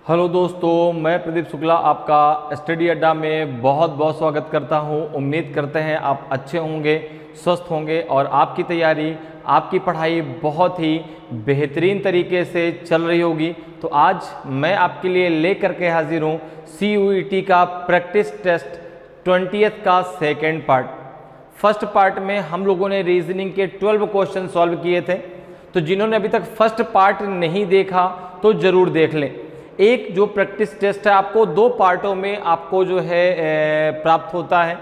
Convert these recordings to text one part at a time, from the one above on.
Hello दोस्तों, मैं प्रदीप शुक्ला आपका स्टडी अड्डा में बहुत बहुत स्वागत करता हूं। उम्मीद करते हैं आप अच्छे होंगे, स्वस्थ होंगे और आपकी तैयारी, आपकी पढ़ाई बहुत ही बेहतरीन तरीके से चल रही होगी। तो आज मैं आपके लिए लेकर के हाजिर हूं CUET का प्रैक्टिस टेस्ट 20th का सेकेंड पार्ट। फर्स्ट पार्ट में हम लोगों ने रीजनिंग के 12 क्वेश्चन सॉल्व किए थे। तो जिन्होंने अभी तक फर्स्ट पार्ट नहीं देखा तो ज़रूर देख लें। एक जो प्रैक्टिस टेस्ट है आपको 2 पार्टों में आपको जो है प्राप्त होता है।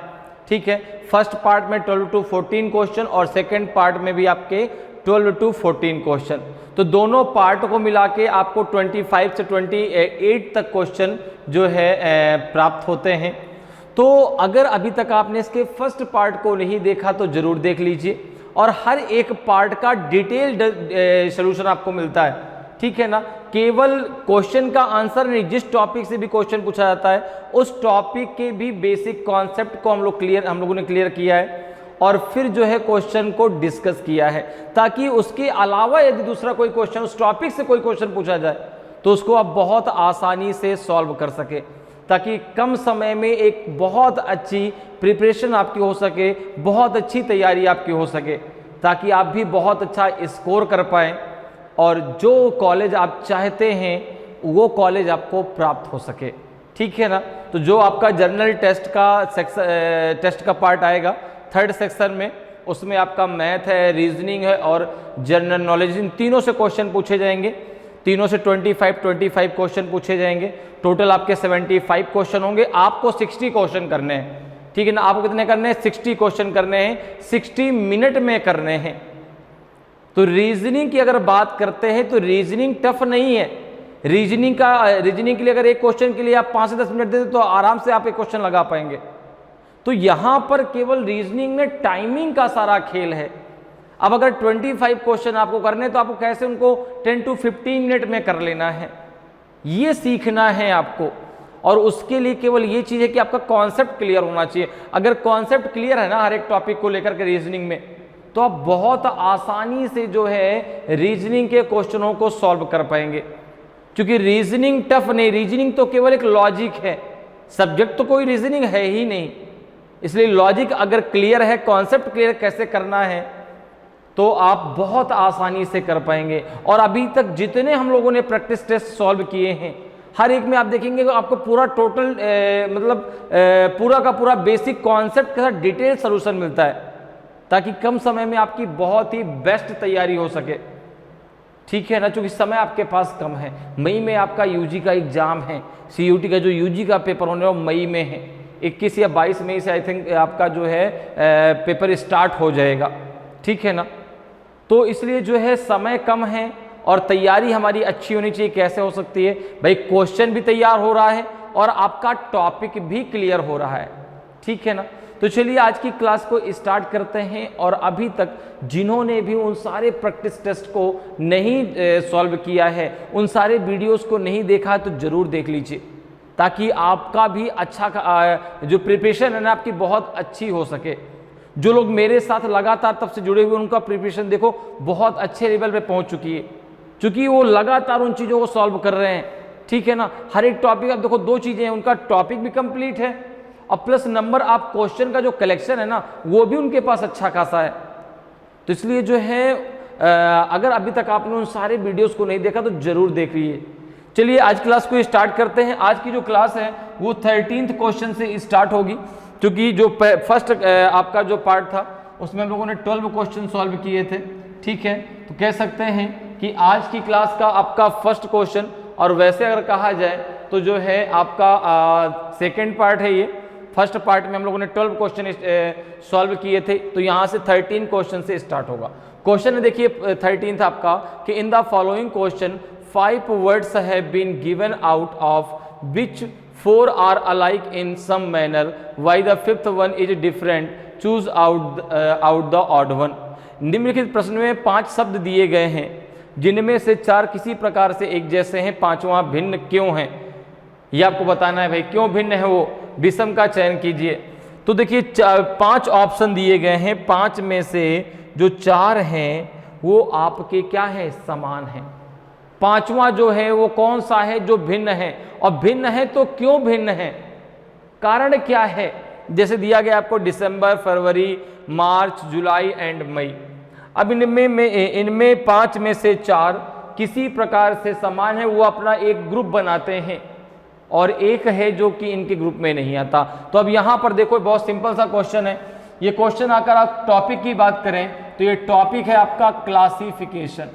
ठीक है, फर्स्ट पार्ट में 12 to 14 क्वेश्चन और सेकंड पार्ट में भी आपके 12 to 14 क्वेश्चन। तो दोनों पार्ट को मिला के आपको 25 से 28 तक क्वेश्चन जो है प्राप्त होते हैं। तो अगर अभी तक आपने इसके फर्स्ट पार्ट को नहीं देखा तो जरूर देख लीजिए और हर एक पार्ट का डिटेल्ड सॉल्यूशन आपको मिलता है। ठीक है ना, केवल क्वेश्चन का आंसर नहीं, जिस टॉपिक से भी क्वेश्चन पूछा जाता है उस टॉपिक के भी बेसिक कॉन्सेप्ट को हम लोगों ने क्लियर किया है और फिर जो है क्वेश्चन को डिस्कस किया है, ताकि उसके अलावा यदि दूसरा कोई क्वेश्चन, उस टॉपिक से कोई क्वेश्चन पूछा जाए तो उसको आप बहुत आसानी से सॉल्व कर सके, ताकि कम समय में एक बहुत अच्छी प्रिपरेशन आपकी हो सके, बहुत अच्छी तैयारी आपकी हो सके, ताकि आप भी बहुत अच्छा स्कोर कर पाएँ और जो कॉलेज आप चाहते हैं वो कॉलेज आपको प्राप्त हो सके। ठीक है ना। तो जो आपका जनरल टेस्ट का पार्ट आएगा थर्ड सेक्शन में, उसमें आपका मैथ है, रीजनिंग है और जनरल नॉलेज, इन तीनों से क्वेश्चन पूछे जाएंगे। तीनों से 25 क्वेश्चन पूछे जाएंगे। टोटल आपके 75 क्वेश्चन होंगे। आपको 60 क्वेश्चन करने हैं। ठीक है ना। आपको कितने करने हैं? 60 क्वेश्चन करने हैं, 60 मिनट में करने हैं। तो रीजनिंग की अगर बात करते हैं तो रीजनिंग टफ नहीं है। रीजनिंग के लिए अगर एक क्वेश्चन के लिए आप 5 से 10 मिनट देते तो आराम से आप एक क्वेश्चन लगा पाएंगे। तो यहां पर केवल रीजनिंग में टाइमिंग का सारा खेल है। अब अगर 25 क्वेश्चन आपको करने तो आपको कैसे उनको 10 to 15 मिनट में कर लेना है, ये सीखना है आपको। और उसके लिए केवल ये चीज है कि आपका कॉन्सेप्ट क्लियर होना चाहिए। अगर कॉन्सेप्ट क्लियर है ना हर एक टॉपिक को लेकर के रीजनिंग में, तो आप बहुत आसानी से जो है रीजनिंग के क्वेश्चनों को सॉल्व कर पाएंगे। क्योंकि रीजनिंग टफ नहीं, रीजनिंग तो केवल एक लॉजिक है, सब्जेक्ट तो कोई रीजनिंग है ही नहीं। इसलिए लॉजिक अगर क्लियर है, कॉन्सेप्ट क्लियर कैसे करना है, तो आप बहुत आसानी से कर पाएंगे। और अभी तक जितने हम लोगों ने प्रैक्टिस टेस्ट सॉल्व किए हैं, हर एक में आप देखेंगे तो आपको पूरा टोटल पूरा का पूरा बेसिक कॉन्सेप्ट के साथ डिटेल सोल्यूशन मिलता है, ताकि कम समय में आपकी बहुत ही बेस्ट तैयारी हो सके। ठीक है ना। क्योंकि समय आपके पास कम है। मई में आपका यूजी का एग्जाम है, CUET का जो यूजी का पेपर होने वाला मई में है, 21 या 22 मई से आई थिंक आपका जो है पेपर स्टार्ट हो जाएगा। ठीक है ना। तो इसलिए जो है समय कम है और तैयारी हमारी अच्छी होनी चाहिए। कैसे हो सकती है भाई? क्वेश्चन भी तैयार हो रहा है और आपका टॉपिक भी क्लियर हो रहा है। ठीक है ना। तो चलिए आज की क्लास को स्टार्ट करते हैं। और अभी तक जिन्होंने भी उन सारे प्रैक्टिस टेस्ट को नहीं सॉल्व किया है, उन सारे वीडियोस को नहीं देखा है, तो जरूर देख लीजिए, ताकि आपका भी अच्छा जो प्रिपरेशन है ना आपकी बहुत अच्छी हो सके। जो लोग मेरे साथ लगातार तब से जुड़े हुए, उनका प्रिपरेशन देखो बहुत अच्छे लेवल पे पहुंच चुकी है, क्योंकि वो लगातार उन चीज़ों को सॉल्व कर रहे हैं। ठीक है ना। हर एक टॉपिक, आप देखो 2 चीज़ें हैं, उनका टॉपिक भी कंप्लीट है और प्लस नंबर आप क्वेश्चन का जो कलेक्शन है ना वो भी उनके पास अच्छा खासा है। तो इसलिए जो है अगर अभी तक आपने उन सारे वीडियोस को नहीं देखा तो जरूर देखिए। चलिए आज क्लास को स्टार्ट करते हैं। आज की जो क्लास है वो 13th क्वेश्चन से स्टार्ट होगी, क्योंकि जो फर्स्ट आपका जो पार्ट था उसमें हम लोगों ने 12 क्वेश्चन सॉल्व किए थे। ठीक है। तो कह सकते हैं कि आज की क्लास का आपका फर्स्ट क्वेश्चन, और वैसे अगर कहा जाए तो जो है आपका सेकेंड पार्ट है ये। फर्स्ट पार्ट में हम लोगों ने 12 क्वेश्चन सॉल्व किए थे, तो यहाँ से 13 क्वेश्चन से स्टार्ट होगा। क्वेश्चन है देखिए 13th आपका कि in the following question 5 words have been given out of which 4 are alike in some manner, why the 5th one is different, choose out the odd one. निम्नलिखित प्रश्न में 5 शब्द दिए गए हैं, जिनमें से 4 किसी प्रकार से एक जैसे हैं, 5वां भिन्न क्यों है? ये आपको बताना है भाई, क्यों भिन्न है वो विषम का चयन कीजिए। तो देखिए 5 ऑप्शन दिए गए हैं, 5 में से जो 4 हैं वो आपके क्या है? समान हैं। पांचवा जो है वो कौन सा है जो भिन्न है, और भिन्न है तो क्यों भिन्न है, कारण क्या है। जैसे दिया गया आपको दिसंबर, फरवरी, मार्च, जुलाई एंड मई। अब इनमें 5 में से 4 किसी प्रकार से समान है, वो अपना एक ग्रुप बनाते हैं, और एक है जो कि इनके ग्रुप में नहीं आता। तो अब यहां पर देखो बहुत सिंपल सा क्वेश्चन है। ये क्वेश्चन अगर आप टॉपिक की बात करें तो ये टॉपिक है आपका क्लासिफिकेशन।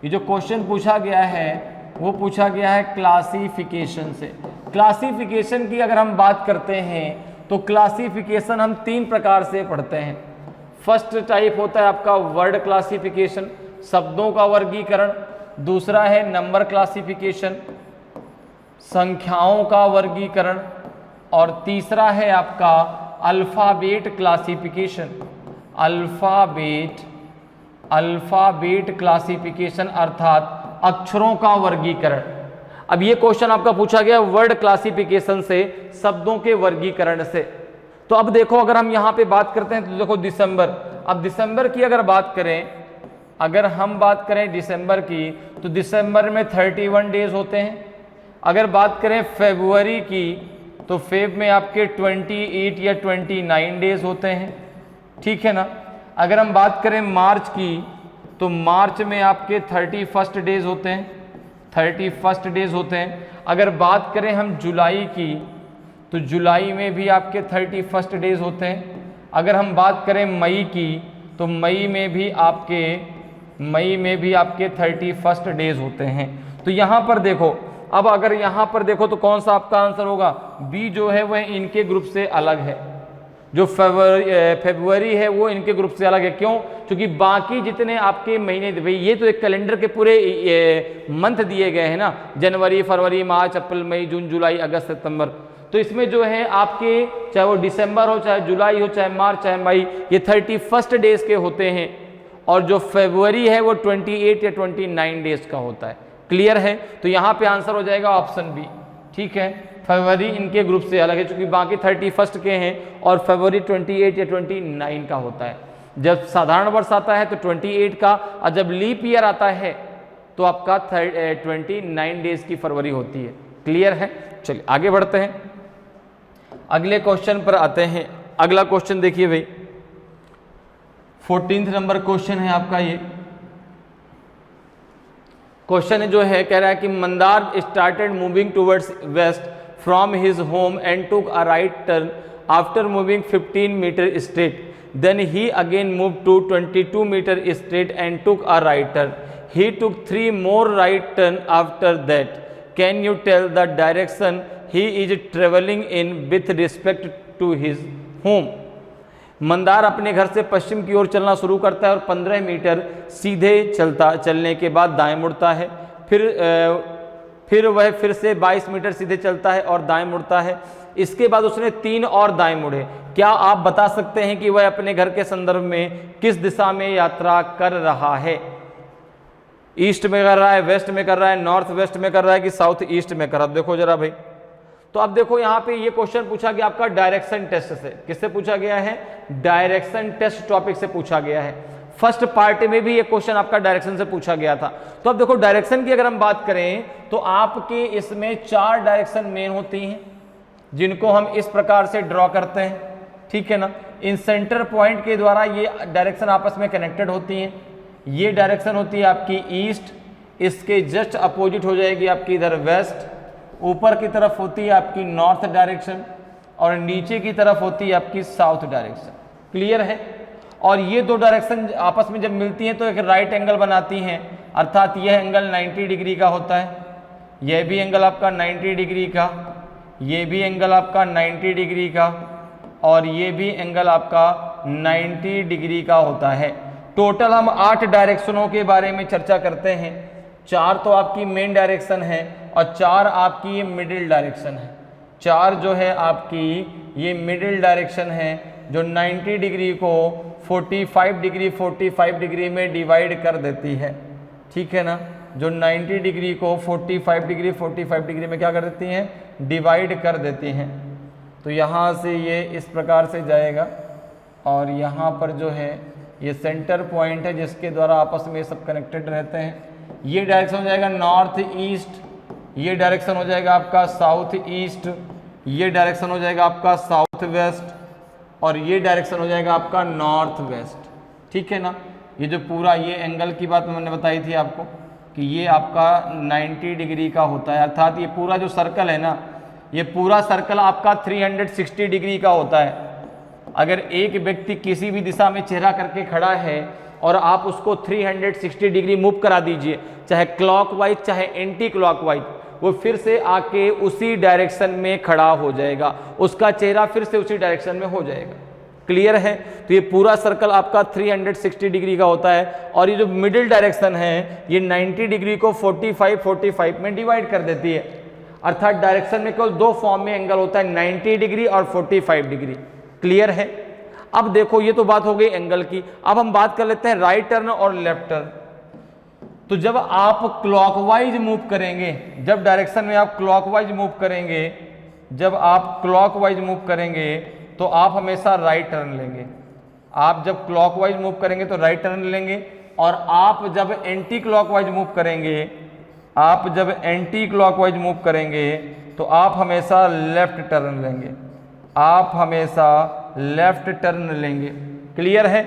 ये जो क्वेश्चन पूछा गया है वो पूछा गया है क्लासिफिकेशन से। क्लासिफिकेशन की अगर हम बात करते हैं तो क्लासिफिकेशन हम 3 प्रकार से पढ़ते हैं। फर्स्ट टाइप होता है आपका वर्ड क्लासिफिकेशन, शब्दों का वर्गीकरण। दूसरा है नंबर क्लासिफिकेशन, संख्याओं का वर्गीकरण। और तीसरा है आपका अल्फाबेट क्लासिफिकेशन, अल्फाबेट क्लासिफिकेशन अर्थात अक्षरों का वर्गीकरण। अब ये क्वेश्चन आपका पूछा गया वर्ड क्लासिफिकेशन से, शब्दों के वर्गीकरण से। तो अब देखो अगर हम यहाँ पे बात करते हैं तो देखो दिसंबर। अब दिसंबर की अगर बात करें, अगर हम बात करें दिसंबर की, तो दिसंबर में 31 डेज होते हैं। अगर बात करें फरवरी की तो फेब में आपके 28 या 29 डेज होते हैं, ठीक है ना। अगर हम बात करें मार्च की तो मार्च में आपके 31 डेज होते हैं, 31 डेज होते हैं। अगर बात करें हम जुलाई की तो जुलाई में भी आपके 31 डेज होते हैं। अगर हम बात करें मई की तो मई में भी आपके 31 डेज होते हैं। तो यहाँ पर देखो, अब अगर यहाँ पर देखो तो कौन सा आपका आंसर होगा, बी जो है वह इनके ग्रुप से अलग है। जो फरवरी है वो इनके ग्रुप से अलग है। क्यों? क्योंकि बाकी जितने आपके महीने, भाई ये तो एक कैलेंडर के पूरे मंथ दिए गए हैं ना, जनवरी, फरवरी, मार्च, अप्रैल, मई, जून, जुलाई, अगस्त, सितंबर। तो इसमें जो है आपके चाहे वो दिसंबर हो, चाहे जुलाई हो, चाहे मार्च, चाहे मई, ये 31 डेज के होते हैं। और जो फरवरी है वो 28 या 29 डेज का होता है। क्लियर है? तो यहाँ पे आंसर हो जाएगा ऑप्शन बी, ठीक है। फरवरी इनके ग्रुप से अलग है क्योंकि बाकी 31 के हैं और फरवरी 28 या 29 का होता है। जब साधारण वर्ष आता है तो 28 का, और जब लीप ईयर आता है तो आपका 29 डेज की फरवरी होती है। क्लियर है? चलिए आगे बढ़ते हैं, अगले क्वेश्चन पर आते हैं। अगला क्वेश्चन देखिए भाई, 14 नंबर क्वेश्चन है आपका। ये क्वेश्चन जो है कह रहा है कि Mandar started moving towards west from his home and took a right turn after moving 15 metre straight, then he again move to 22 metre straight and took a right turn, he took 3 more right turn after that, can you tell the direction he is travelling in with respect to his home. Mandar अपने घर से पश्चिम की ओर चलना शुरू करता है और 15 metre सीधे चलने के बाद दाएं मुड़ता है। फिर वह फिर से 22 मीटर सीधे चलता है और दाएं मुड़ता है। इसके बाद उसने 3 और दाएं मुड़े। क्या आप बता सकते हैं कि वह अपने घर के संदर्भ में किस दिशा में यात्रा कर रहा है? ईस्ट में कर रहा है, वेस्ट में कर रहा है, नॉर्थ वेस्ट में कर रहा है कि साउथ ईस्ट में कर रहा है? देखो जरा भाई, तो अब देखो यहाँ पे ये क्वेश्चन पूछा गया आपका डायरेक्शन टेस्ट से। किससे पूछा गया है? डायरेक्शन टेस्ट टॉपिक से पूछा गया है। फर्स्ट पार्ट में भी ये क्वेश्चन आपका डायरेक्शन से पूछा गया था। तो अब देखो डायरेक्शन की अगर हम बात करें तो आपके इसमें 4 डायरेक्शन मेन होती हैं जिनको हम इस प्रकार से ड्रॉ करते हैं, ठीक है ना। इन सेंटर पॉइंट के द्वारा ये डायरेक्शन आपस में कनेक्टेड होती हैं। ये डायरेक्शन होती है आपकी ईस्ट, इसके जस्ट अपोजिट हो जाएगी आपकी इधर वेस्ट, ऊपर की तरफ होती है आपकी नॉर्थ डायरेक्शन और नीचे की तरफ होती है आपकी साउथ डायरेक्शन। क्लियर है? और ये 2 डायरेक्शन आपस में जब मिलती हैं तो एक राइट एंगल बनाती हैं, अर्थात यह एंगल 90 डिग्री का होता है, यह भी एंगल आपका 90 डिग्री का, ये भी एंगल आपका 90 डिग्री का और ये भी एंगल आपका 90 डिग्री का होता है। टोटल हम 8 डायरेक्शनों के बारे में चर्चा करते हैं। 4 तो आपकी मेन डायरेक्शन है और 4 आपकी ये मिडिल डायरेक्शन है। 4 जो है आपकी ये मिडिल डायरेक्शन है जो 90 डिग्री को 45 डिग्री में डिवाइड कर देती है, ठीक है ना। जो 90 डिग्री को 45 डिग्री में क्या कर देती हैं? डिवाइड कर देती हैं। तो यहाँ से ये इस प्रकार से जाएगा और यहाँ पर जो है ये सेंटर पॉइंट है जिसके द्वारा आपस में सब कनेक्टेड रहते हैं। ये डायरेक्शन हो जाएगा नॉर्थ ईस्ट, ये डायरेक्शन हो जाएगा आपका साउथ ईस्ट, ये डायरेक्शन हो जाएगा आपका साउथ वेस्ट, और ये डायरेक्शन हो जाएगा आपका नॉर्थ वेस्ट। ठीक है ना। ये जो पूरा ये एंगल की बात मैंने बताई थी आपको कि ये आपका 90 डिग्री का होता है, अर्थात ये पूरा जो सर्कल है ना, ये पूरा सर्कल आपका 360 डिग्री का होता है। अगर एक व्यक्ति किसी भी दिशा में चेहरा करके खड़ा है और आप उसको 360 डिग्री मूव करा दीजिए, चाहे क्लॉकवाइज चाहे एंटी क्लॉकवाइज, वो फिर से आके उसी डायरेक्शन में खड़ा हो जाएगा, उसका चेहरा फिर से उसी डायरेक्शन में हो जाएगा। क्लियर है। तो ये पूरा सर्कल आपका 360 डिग्री का होता है, और ये जो मिडिल डायरेक्शन है ये 90 डिग्री को 45 में डिवाइड कर देती है, अर्थात डायरेक्शन में केवल दो फॉर्म में एंगल होता है, 90 डिग्री और 45 डिग्री। क्लियर है। अब देखो ये तो बात हो गई एंगल की, अब हम बात कर लेते हैं राइट टर्न और लेफ्ट टर्न। तो जब आप क्लॉकवाइज मूव करेंगे, जब डायरेक्शन में आप क्लॉकवाइज मूव करेंगे, जब आप क्लॉकवाइज मूव करेंगे तो आप हमेशा राइट टर्न लेंगे। आप जब क्लॉकवाइज मूव करेंगे तो राइट टर्न लेंगे, और आप जब एंटी क्लॉकवाइज मूव करेंगे, आप जब एंटी क्लॉकवाइज मूव करेंगे तो आप हमेशा लेफ्ट टर्न लेंगे, आप हमेशा लेफ्ट टर्न लेंगे। क्लियर है।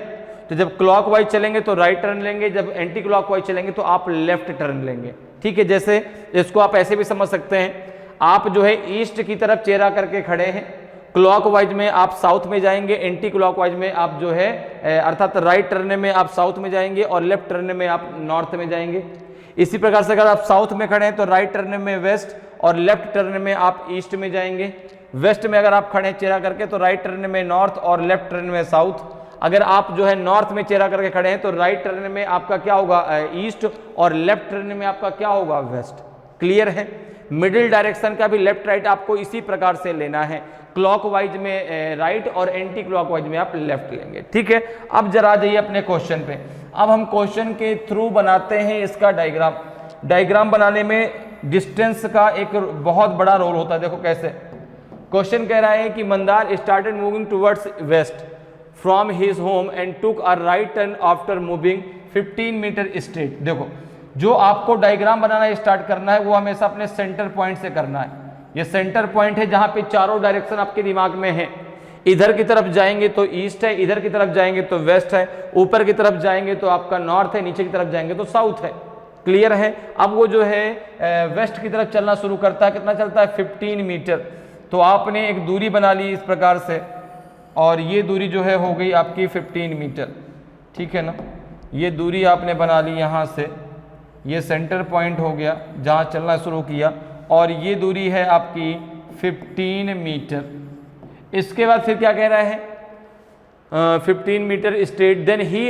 तो जब क्लॉकवाइज चलेंगे तो राइट टर्न लेंगे, जब एंटी क्लॉकवाइज चलेंगे तो आप लेफ्ट टर्न लेंगे। ठीक है। जैसे इसको आप ऐसे भी समझ सकते हैं, आप जो है ईस्ट की तरफ चेहरा करके खड़े हैं, क्लॉकवाइज में आप साउथ में जाएंगे, एंटी क्लॉकवाइज में आप जो है अर्थात राइट टर्न में आप साउथ में जाएंगे और लेफ्ट टर्न में आप नॉर्थ में जाएंगे। इसी प्रकार से अगर आप साउथ में खड़े हैं तो राइट टर्न में वेस्ट और लेफ्ट टर्न में आप ईस्ट में जाएंगे। वेस्ट में अगर आप खड़े हैं चेहरा करके तो राइट टर्न में नॉर्थ और लेफ्ट टर्न में साउथ। अगर आप जो है नॉर्थ में चेहरा करके खड़े हैं तो राइट टर्न में आपका क्या होगा ईस्ट, और लेफ्ट टर्न में आपका क्या होगा वेस्ट। क्लियर है। मिडिल डायरेक्शन का भी लेफ्ट राइट आपको इसी प्रकार से लेना है, क्लॉकवाइज में राइट और एंटी क्लॉकवाइज में आप लेफ्ट लेंगे। ठीक है। अब जरा जाइए अपने क्वेश्चन पे। अब हम क्वेश्चन के थ्रू बनाते हैं इसका डायग्राम। डायग्राम बनाने में डिस्टेंस का एक बहुत बड़ा रोल होता है। देखो कैसे क्वेश्चन कह रहा है कि Mandar started moving towards west from his home and took a right turn after moving 15 metre straight. देखो जो आपको डायग्राम बनाना स्टार्ट करना है वो हमेशा अपने सेंटर पॉइंट से करना है। ये सेंटर पॉइंट है जहां पे चारों डायरेक्शन आपके दिमाग में है। इधर की तरफ जाएंगे तो ईस्ट है, इधर की तरफ जाएंगे तो वेस्ट है, ऊपर की तरफ जाएंगे तो आपका नॉर्थ है, नीचे की तरफ जाएंगे तो साउथ है। क्लियर है। अब वो जो है वेस्ट की तरफ चलना शुरू करता है, कितना चलता है 15 मीटर। तो आपने एक दूरी बना ली इस प्रकार से, और ये दूरी जो है हो गई आपकी 15 मीटर। ठीक है ना। ये दूरी आपने बना ली यहाँ से, ये सेंटर पॉइंट हो गया जहाँ चलना शुरू किया, और ये दूरी है आपकी 15 मीटर। इसके बाद फिर क्या कह रहा है 15 metre straight, then he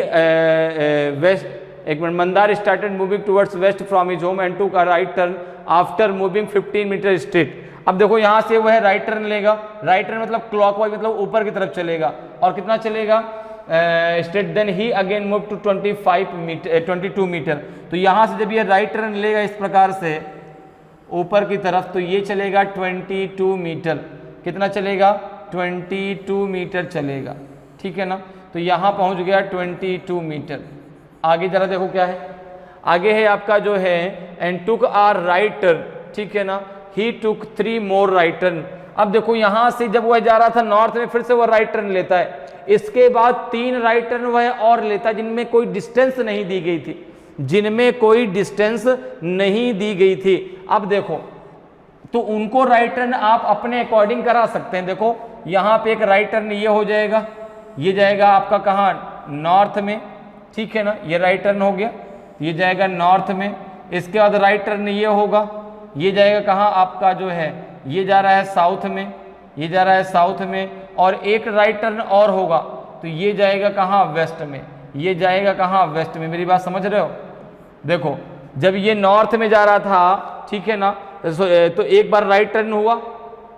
west, एक minute, Mandar started moving towards west from his home and took a right turn after moving 15 metre straight. अब देखो यहाँ से वह राइट टर्न लेगा, राइट टर्न मतलब क्लॉकवाइज मतलब ऊपर की तरफ चलेगा, और कितना चलेगा straight. Then he again move to 22 metre. तो यहाँ से जब ये राइट टर्न लेगा इस प्रकार से ऊपर की तरफ तो ये चलेगा 22 मीटर। कितना चलेगा 22 मीटर चलेगा। ठीक है ना। तो यहाँ पहुँच गया 22 मीटर। आगे जरा देखो क्या है, आगे है आपका जो है and took are right turn. ठीक है ना। ही टुक 3 मोर राइट टर्न। अब देखो यहाँ से जब वह जा रहा था नॉर्थ में, फिर से वह राइट टर्न लेता है, इसके बाद 3 राइट टर्न वह और लेता है जिनमें कोई डिस्टेंस नहीं दी गई थी, जिनमें कोई डिस्टेंस नहीं दी गई थी। अब देखो तो उनको राइट टर्न आप अपने अकॉर्डिंग करा सकते हैं। देखो यहाँ पे एक राइट टर्न ये हो जाएगा, ये जाएगा आपका कहाँ नॉर्थ में। ठीक है ना। ये राइट टर्न हो गया, ये जाएगा नॉर्थ में। इसके बाद राइट टर्न ये होगा, ये जाएगा कहाँ आपका जो है ये जा रहा है साउथ में, ये जा रहा है साउथ में। और एक राइट टर्न और होगा तो ये जाएगा कहाँ वेस्ट में, ये जाएगा कहाँ वेस्ट में। मेरी बात समझ रहे हो। देखो जब ये नॉर्थ में जा रहा था, ठीक है ना, तो एक बार राइट टर्न हुआ,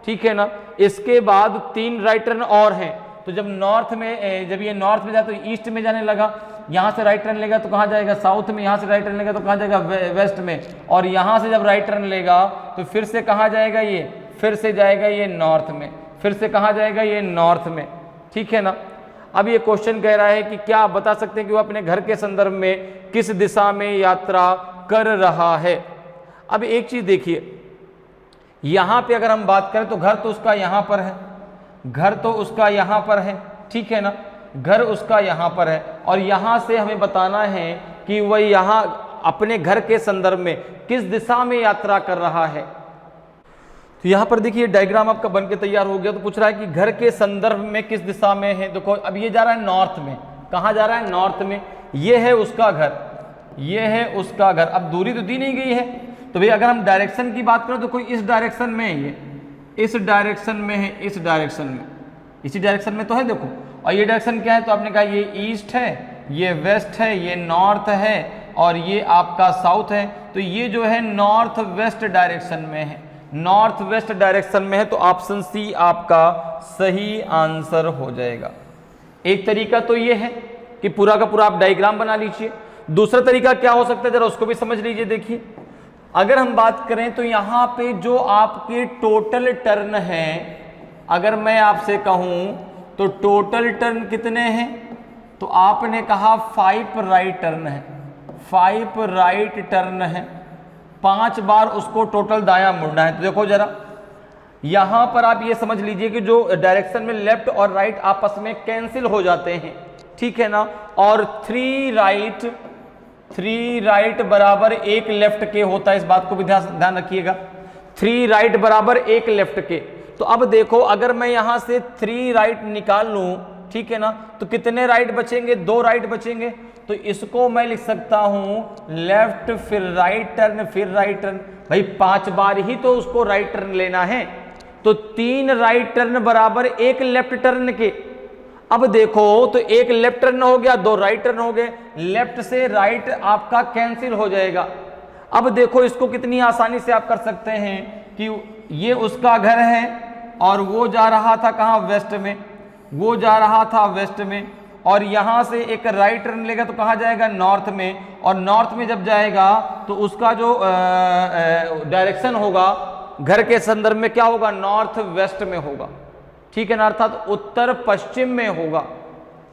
ठीक है ना, इसके बाद 3 राइट टर्न और हैं। तो जब नॉर्थ में, जब ये नॉर्थ में जाए तो ईस्ट में जाने लगा, यहाँ से राइट टर्न लेगा तो कहाँ जाएगा साउथ में, यहाँ से राइट टर्न लेगा तो कहाँ जाएगा वेस्ट में, और यहाँ से जब राइट टर्न लेगा तो फिर से कहाँ जाएगा ये, फिर से जाएगा ये नॉर्थ में, फिर से कहाँ जाएगा ये नॉर्थ में। ठीक है ना। अब ये क्वेश्चन कह रहा है कि क्या आप बता सकते हैं कि वो अपने घर के संदर्भ में किस दिशा में यात्रा कर रहा है। अब एक चीज देखिए, यहां पे अगर हम बात करें तो घर तो उसका यहां पर है, घर तो उसका यहां पर है, ठीक है ना, घर उसका यहां पर है, और यहां से हमें बताना है कि वह यहां अपने घर के संदर्भ में किस दिशा में यात्रा कर रहा है। तो यहां पर देखिए डायग्राम आपका बन के तैयार हो गया। तो पूछ रहा है कि घर के संदर्भ में किस दिशा में है। देखो अब ये जा रहा है नॉर्थ में। कहां जा रहा है? नॉर्थ में। ये है उसका घर, ये है उसका घर। अब दूरी तो दी नहीं गई है, तो भाई अगर हम डायरेक्शन की बात करें तो कोई इस डायरेक्शन में है, ये इस डायरेक्शन में है, इस डायरेक्शन में, इसी डायरेक्शन में तो है देखो। और ये डायरेक्शन क्या है? तो आपने कहा ये ईस्ट है, ये वेस्ट है, ये नॉर्थ है, और ये आपका साउथ है। तो ये जो है नॉर्थ वेस्ट डायरेक्शन में है, नॉर्थ वेस्ट डायरेक्शन में है। तो ऑप्शन सी आपका सही आंसर हो जाएगा। एक तरीका तो ये है कि पूरा का पूरा आप डायग्राम बना लीजिए। दूसरा तरीका क्या हो सकता है, जरा उसको भी समझ लीजिए। देखिए अगर हम बात करें तो यहां पे जो आपके टोटल टर्न है, अगर मैं आपसे कहूं तो टोटल टर्न कितने हैं, तो आपने कहा 5 राइट टर्न है, 5 राइट टर्न है, 5 बार उसको टोटल दायां मुड़ना है। तो देखो जरा यहां पर आप ये समझ लीजिए कि जो डायरेक्शन में लेफ्ट और राइट आपस में कैंसिल हो जाते हैं, ठीक है ना, और 3 राइट बराबर 1 लेफ्ट के होता है। इस बात को भी ध्यान रखिएगा, 3 राइट बराबर 1 लेफ्ट के। तो अब देखो अगर मैं यहां से 3 राइट निकाल लूं, ठीक है ना, तो कितने राइट बचेंगे? 2 राइट बचेंगे। तो इसको मैं लिख सकता हूं लेफ्ट फिर राइट टर्न फिर राइट टर्न। भाई 5 बार ही तो उसको राइट टर्न लेना है, तो 3 राइट टर्न बराबर 1 लेफ्ट टर्न के। अब देखो तो 1 लेफ्ट टर्न हो गया, 2 राइट टर्न हो गए, लेफ्ट से राइट आपका कैंसिल हो जाएगा। अब देखो इसको कितनी आसानी से आप कर सकते हैं कि ये उसका घर है और वो जा रहा था कहां? वेस्ट में, वो जा रहा था वेस्ट में, और यहां से एक राइट टर्न लेगा तो कहां जाएगा? नॉर्थ में, और नॉर्थ में जब जाएगा तो उसका जो डायरेक्शन होगा घर के संदर्भ में क्या होगा? नॉर्थ वेस्ट में होगा, ठीक है ना, अर्थात उत्तर पश्चिम में होगा।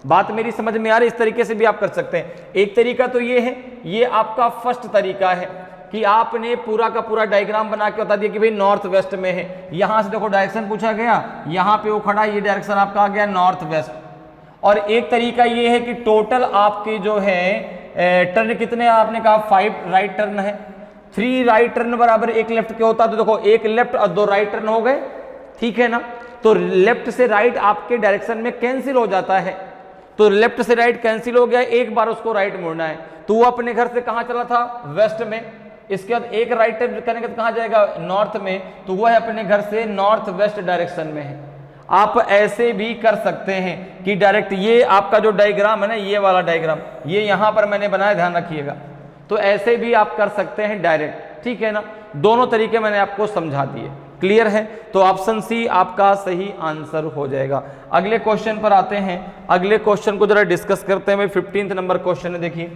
बात मेरी समझ में आ रही? इस तरीके से भी आप कर सकते हैं। एक तरीका तो ये है, ये आपका फर्स्ट तरीका है कि आपने पूरा का पूरा डायग्राम बना के बता दिया कि भाई नॉर्थ वेस्ट में है। यहां से देखो डायरेक्शन पूछा गया, यहां पे वो खड़ा, ये डायरेक्शन आपका आ गया नॉर्थ वेस्ट। और एक तरीका ये है कि टोटल आपके जो है टर्न कितने, आपने कहा 5 राइट टर्न है, 3 राइट टर्न बराबर 1 लेफ्ट के होता, तो देखो 1 लेफ्ट और 2 राइट टर्न हो गए, ठीक है ना। तो लेफ्ट से राइट आपके डायरेक्शन में कैंसिल हो जाता है, तो लेफ्ट से राइट कैंसिल हो गया, एक बार उसको राइट मुड़ना है। तो वो अपने घर से कहां चला था? वेस्ट में। इसके बाद एक राइट टर्न करने के बाद कहां जाएगा? नॉर्थ में। तो वो है अपने घर से नॉर्थ वेस्ट डायरेक्शन में है। आप ऐसे भी कर सकते हैं कि डायरेक्ट ये आपका जो डायग्राम है ना, ये वाला डायग्राम, ये यहां पर मैंने बनाया, ध्यान रखिएगा। तो ऐसे भी आप कर सकते हैं डायरेक्ट, ठीक है ना। दोनों तरीके मैंने आपको समझा दिए, क्लियर है। तो ऑप्शन सी आपका सही आंसर हो जाएगा। अगले क्वेश्चन पर आते हैं। अगले क्वेश्चन को जरा डिस्कस करते हैं। 15th नंबर क्वेश्चन है, देखिए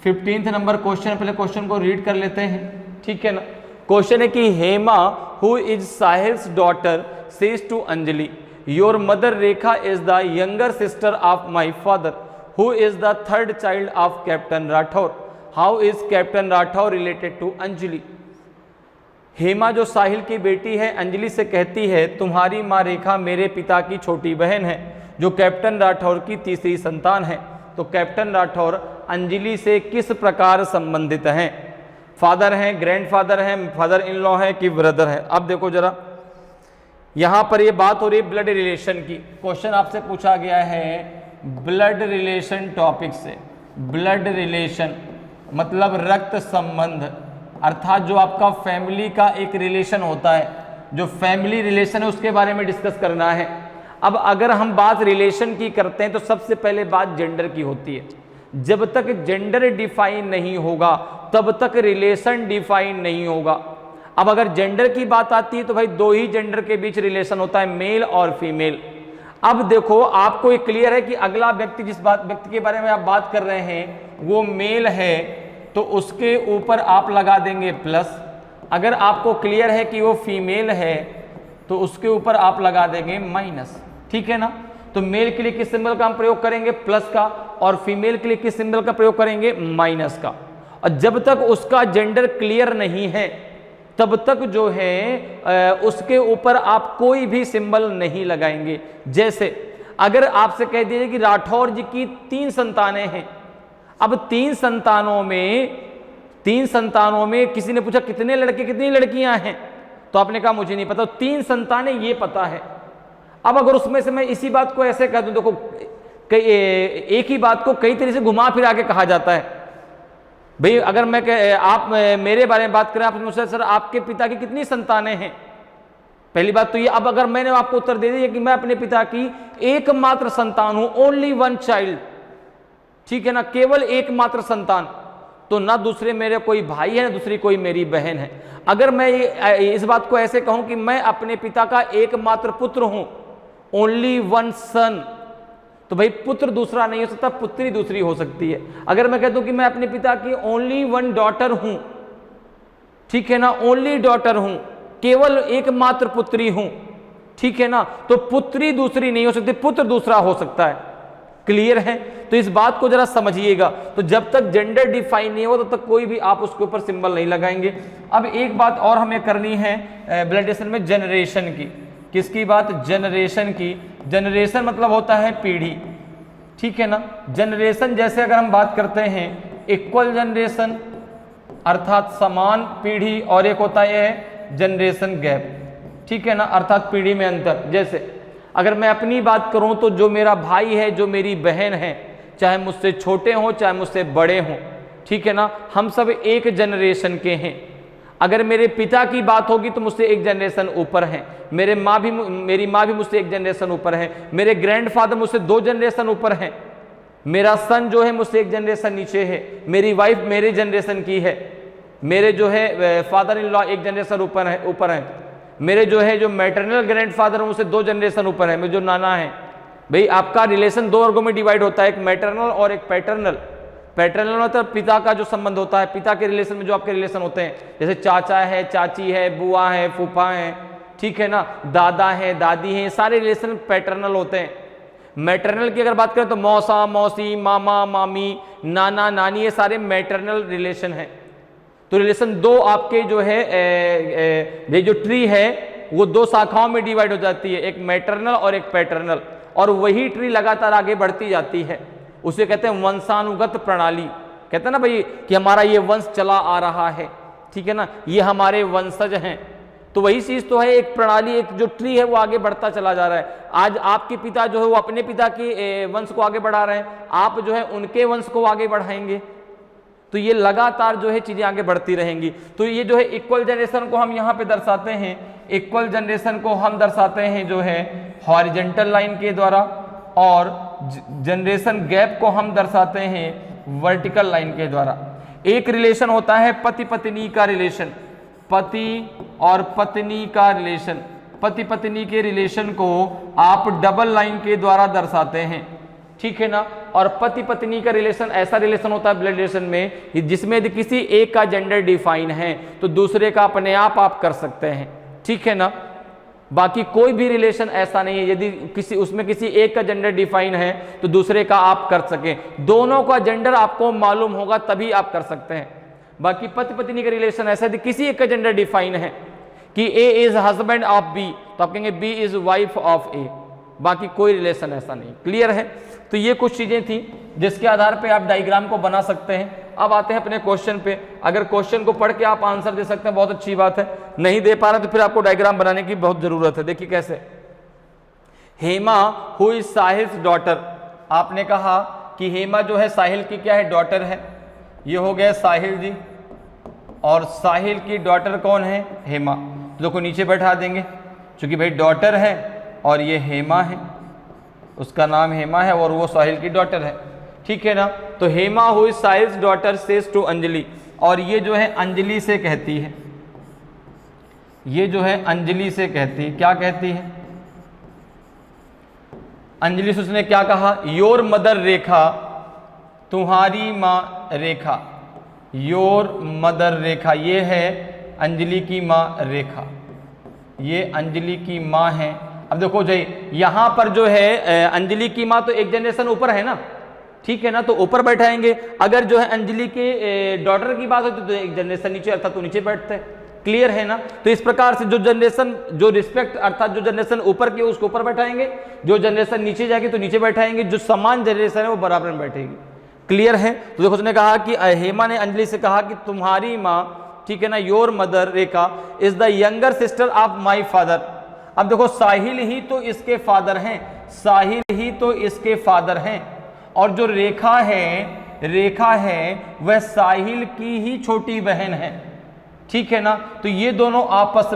15th नंबर क्वेश्चन, पहले क्वेश्चन को रीड कर लेते हैं, ठीक है ना। क्वेश्चन है कि Hema who is Sahil's daughter says to Anjali, your mother Rekha is the younger sister of my father, who is the 3rd child of Captain Rathore. How is Captain Rathore related to Anjali? Hema जो साहिल की बेटी है, अंजलि से कहती है तुम्हारी माँ रेखा मेरे पिता की छोटी बहन है जो कैप्टन राठौर की तीसरी संतान है। तो कैप्टन राठौर अंजलि से किस प्रकार संबंधित हैं? फादर हैं, ग्रैंडफादर हैं, फादर इन लॉ है कि ब्रदर है? अब देखो जरा, यहां पर ये बात हो रही है ब्लड रिलेशन की। क्वेश्चन आपसे पूछा गया है ब्लड रिलेशन टॉपिक से। ब्लड रिलेशन मतलब रक्त संबंध, अर्थात जो आपका फैमिली का एक रिलेशन होता है, जो फैमिली रिलेशन है उसके बारे में डिस्कस करना है। अब अगर हम बात रिलेशन की करते हैं तो सबसे पहले बात जेंडर की होती है। जब तक जेंडर डिफाइन नहीं होगा तब तक रिलेशन डिफाइन नहीं होगा। अब अगर जेंडर की बात आती है तो भाई 2 ही जेंडर के बीच रिलेशन होता है, मेल और फीमेल। अब देखो आपको ये क्लियर है कि अगला व्यक्ति, जिस व्यक्ति के बारे में आप बात कर रहे हैं वो मेल है, तो उसके ऊपर आप लगा देंगे प्लस। अगर आपको क्लियर है कि वो फीमेल है तो उसके ऊपर आप लगा देंगे माइनस, ठीक है ना। तो मेल के लिए किस सिंबल का हम प्रयोग करेंगे? प्लस का, और फीमेल के लिए किस सिंबल का प्रयोग करेंगे? माइनस का। और जब तक उसका जेंडर क्लियर नहीं है तब तक जो है उसके ऊपर आप कोई भी सिंबल नहीं लगाएंगे। जैसे अगर आपसे कह दीजिए कि राठौर जी की 3 संतानें हैं, अब 3 संतानों में किसी ने पूछा कितने लड़के कितनी लड़कियां हैं, तो आपने कहा मुझे नहीं पता, 3 संतानें ये पता है। अब अगर उसमें से मैं इसी बात को ऐसे कह दूं, देखो एक ही बात को कई तरह से घुमा फिरा के कहा जाता है। भाई अगर आप मेरे बारे में बात करें, आप मुझसे सर आपके पिता की कितनी संतानें हैं, पहली बात तो ये। अब अगर मैंने आपको उत्तर दे दिया कि मैं अपने पिता की एकमात्र संतान हूं, ओनली 1 चाइल्ड, ठीक है ना, केवल एकमात्र संतान, तो ना दूसरे मेरे कोई भाई है ना दूसरी कोई मेरी बहन है। अगर मैं इस बात को ऐसे कहूं कि मैं अपने पिता का एकमात्र पुत्र हूं, ओनली 1 सन, तो भाई पुत्र दूसरा नहीं हो सकता, पुत्री दूसरी हो सकती है। अगर मैं कहता हूं कि मैं अपने पिता की ओनली 1 डॉटर हूं, ठीक है ना, ओनली डॉटर हूं, केवल एकमात्र पुत्री हूं, ठीक है ना, तो पुत्री दूसरी नहीं हो सकती, पुत्र दूसरा हो सकता है। क्लियर है? तो इस बात को जरा समझिएगा। तो जब तक जेंडर डिफाइन नहीं हो तब तक कोई भी आप उसके ऊपर सिंबल नहीं लगाएंगे। अब एक बात और हमें करनी है ब्लडेशन में, जनरेशन की। किसकी बात? जनरेशन की। जनरेशन मतलब होता है पीढ़ी, ठीक है ना। जनरेशन जैसे अगर हम बात करते हैं इक्वल जनरेशन अर्थात समान पीढ़ी, और एक होता है जनरेशन गैप, ठीक है ना, अर्थात पीढ़ी में अंतर। जैसे अगर मैं अपनी बात करूं तो जो मेरा भाई है, जो मेरी बहन है, चाहे मुझसे छोटे हों चाहे मुझसे बड़े हों, ठीक है ना, हम सब एक जनरेशन के हैं। अगर मेरे पिता की बात होगी तो मुझसे एक जनरेशन ऊपर हैं, मेरी माँ भी मुझसे एक जनरेशन ऊपर है, मेरे ग्रैंडफादर मुझसे 2 जनरेशन ऊपर हैं, मेरा सन जो है मुझसे एक जनरेशन नीचे है, मेरी वाइफ मेरे जनरेशन की है, मेरे जो है फादर इन लॉ एक जनरेशन ऊपर है, मेरे जो मैटरनल ग्रैंडफादर मुझसे 2 जनरेशन ऊपर है, मेरे जो नाना है। भाई आपका रिलेशन 2 वर्गों में डिवाइड होता है, एक मैटरनल और एक पैटर्नल। पैटर्नल मतलब पिता का जो संबंध होता है, पिता के रिलेशन में जो आपके रिलेशन होते हैं, जैसे चाचा है, चाची है, बुआ है, फूफा है, ठीक है ना, दादा है, दादी है, सारे रिलेशन पैटर्नल होते हैं। मैटरनल की अगर बात करें तो मौसा, मौसी, मामा, मामी, नाना, नानी, ये सारे मैटरनल रिलेशन हैं। तो रिलेशन 2 आपके जो है ये जो ट्री है वो 2 शाखाओं में डिवाइड हो जाती है, एक मैटरनल और एक पैटर्नल, और वही ट्री लगातार आगे बढ़ती जाती है। उसे कहते हैं वंशानुगत प्रणाली। कहते हैं ना भाई कि हमारा ये वंश चला आ रहा है, ठीक है ना, ये हमारे वंशज हैं। तो वही चीज तो है, एक प्रणाली, एक जो ट्री है वो आगे बढ़ता चला जा रहा है। आज आपके पिता जो है वो अपने पिता के वंश को आगे बढ़ा रहे हैं, आप जो है उनके वंश को आगे बढ़ाएंगे, तो ये लगातार जो है चीजें आगे बढ़ती रहेंगी। तो ये जो है इक्वल जनरेशन को हम यहाँ पे दर्शाते हैं, इक्वल जनरेशन को हम दर्शाते हैं जो है हॉरिजेंटल लाइन के द्वारा, और जनरेशन गैप को हम दर्शाते हैं वर्टिकल लाइन के द्वारा। एक रिलेशन होता है पति पत्नी का रिलेशन, पति और पत्नी का रिलेशन। पति पत्नी के रिलेशन को आप डबल लाइन के द्वारा दर्शाते हैं, ठीक है ना। और पति पत्नी का रिलेशन ऐसा रिलेशन होता है ब्लड रिलेशन में जिसमें यदि किसी एक का जेंडर डिफाइन है तो दूसरे का अपने आप कर सकते हैं, ठीक है ना। बाकी कोई भी रिलेशन ऐसा नहीं है यदि उसमें किसी एक का जेंडर डिफाइन है तो दूसरे का आप कर सकें, दोनों का जेंडर आपको मालूम होगा तभी आप कर सकते हैं। बाकी पति पत्नी का रिलेशन ऐसा यदि किसी एक का जेंडर डिफाइन है कि ए इज हस्बैंड ऑफ बी तो आप कहेंगे बी इज वाइफ ऑफ ए, बाकी कोई रिलेशन ऐसा नहीं। क्लियर है? तो ये कुछ चीजें थी जिसके आधार पे आप डायग्राम को बना सकते हैं। अब आते हैं अपने क्वेश्चन पे। अगर क्वेश्चन को पढ़ के आप आंसर दे सकते हैं बहुत अच्छी बात है, नहीं दे पा रहे तो फिर आपको डायग्राम बनाने की बहुत जरूरत है। देखिए कैसे, Hema who is Sahil's daughter, आपने कहा कि हेमा जो है साहिल की क्या है, डॉटर है। ये हो गया साहिल जी, और साहिल की डॉटर कौन है, हेमा। तो देखो नीचे बैठा देंगे, क्योंकि भाई डॉटर है और ये हेमा है, उसका नाम हेमा है और वो साहिल की डॉटर है, ठीक है ना। तो Hema who is Sahil's daughter says to Anjali, और ये जो है अंजलि से कहती है, ये जो है अंजलि से कहती है, क्या कहती है अंजलि से उसने क्या कहा, योर मदर रेखा, तुम्हारी माँ रेखा। योर मदर रेखा, ये है अंजलि की माँ रेखा, ये अंजलि की माँ है। अब देखो जी यहाँ पर जो है अंजलि की माँ तो एक जनरेशन ऊपर है ना, ठीक है ना, तो ऊपर बैठाएंगे। अगर जो है अंजलि के डॉटर की बात होती तो एक जनरेशन नीचे अर्थात तो नीचे बैठते हैं। क्लियर है ना। तो इस प्रकार से जो जनरेशन जो रिस्पेक्ट अर्थात जो जनरेशन ऊपर की उसको ऊपर बैठाएंगे, जो जनरेशन नीचे जाएगी तो नीचे बैठाएंगे, जो समान जनरेशन है वो बराबर में बैठेगी। क्लियर है। तो देखो उसने कहा कि हेमा ने अंजलि से कहा कि तुम्हारी माँ, ठीक है ना, your mother Rekha is the younger sister of my father. अब देखो साहिल ही तो इसके फादर हैं, साहिल ही तो इसके फादर हैं, और जो रेखा है वह साहिल की ही छोटी बहन है। ठीक है ना। तो ये दोनों आपस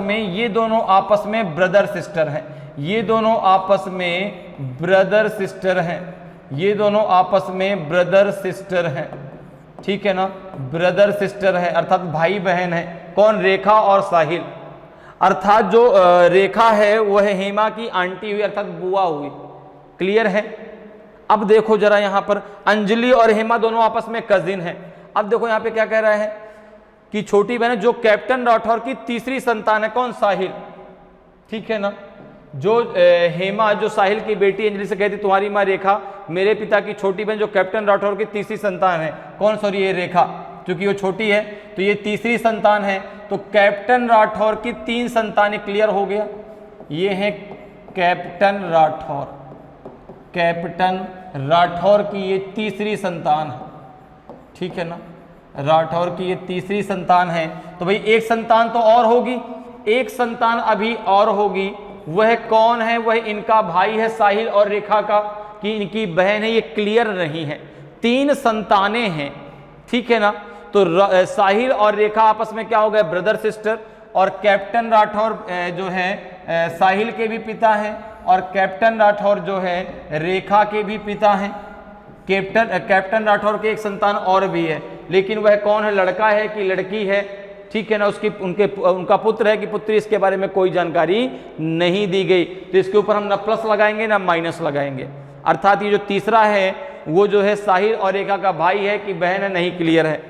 में ब्रदर सिस्टर हैं, ये दोनों आपस में ब्रदर सिस्टर हैं, ये दोनों आपस में ब्रदर सिस्टर हैं। ठीक है ना, ब्रदर सिस्टर है अर्थात भाई बहन है। कौन? रेखा और साहिल। अर्थात जो रेखा है वह हेमा की आंटी हुई अर्थात बुआ हुई। क्लियर है। अब देखो जरा यहां पर अंजलि और हेमा दोनों आपस में कजिन है। अब देखो यहां पे क्या कह रहा है कि छोटी बहन जो कैप्टन राठौर की तीसरी संतान है। कौन? साहिल। ठीक है ना। जो हेमा जो साहिल की बेटी अंजलि से कहती तुम्हारी माँ रेखा मेरे पिता की छोटी बहन जो कैप्टन राठौर की तीसरी संतान है। कौन? सॉरी ये रेखा, क्योंकि वो छोटी है तो ये तीसरी संतान है। तो कैप्टन राठौर की 3 संतानें। क्लियर हो गया। ये है कैप्टन राठौर, कैप्टन राठौर की ये तीसरी संतान है। ठीक है ना, राठौर की ये तीसरी संतान है। तो भाई एक संतान तो और होगी, एक संतान अभी और होगी। वह कौन है? वह इनका भाई है साहिल और रेखा का, कि इनकी बहन है। ये क्लियर नहीं है। 3 संतानें हैं। ठीक है ना। तो साहिल और रेखा आपस में क्या हो गए? Brother sister. और कैप्टन राठौर जो है साहिल के भी पिता हैं, और कैप्टन राठौर जो है रेखा के भी पिता हैं। कैप्टन राठौर के एक संतान और भी है, लेकिन वह कौन है? लड़का है कि लड़की है? ठीक है ना। उनका पुत्र है कि पुत्री, इसके बारे में कोई जानकारी नहीं दी गई। तो इसके ऊपर हम ना प्लस लगाएंगे ना माइनस लगाएंगे। अर्थात ये जो तीसरा है वो जो है साहिल और रेखा का भाई है कि बहन है, नहीं क्लियर है।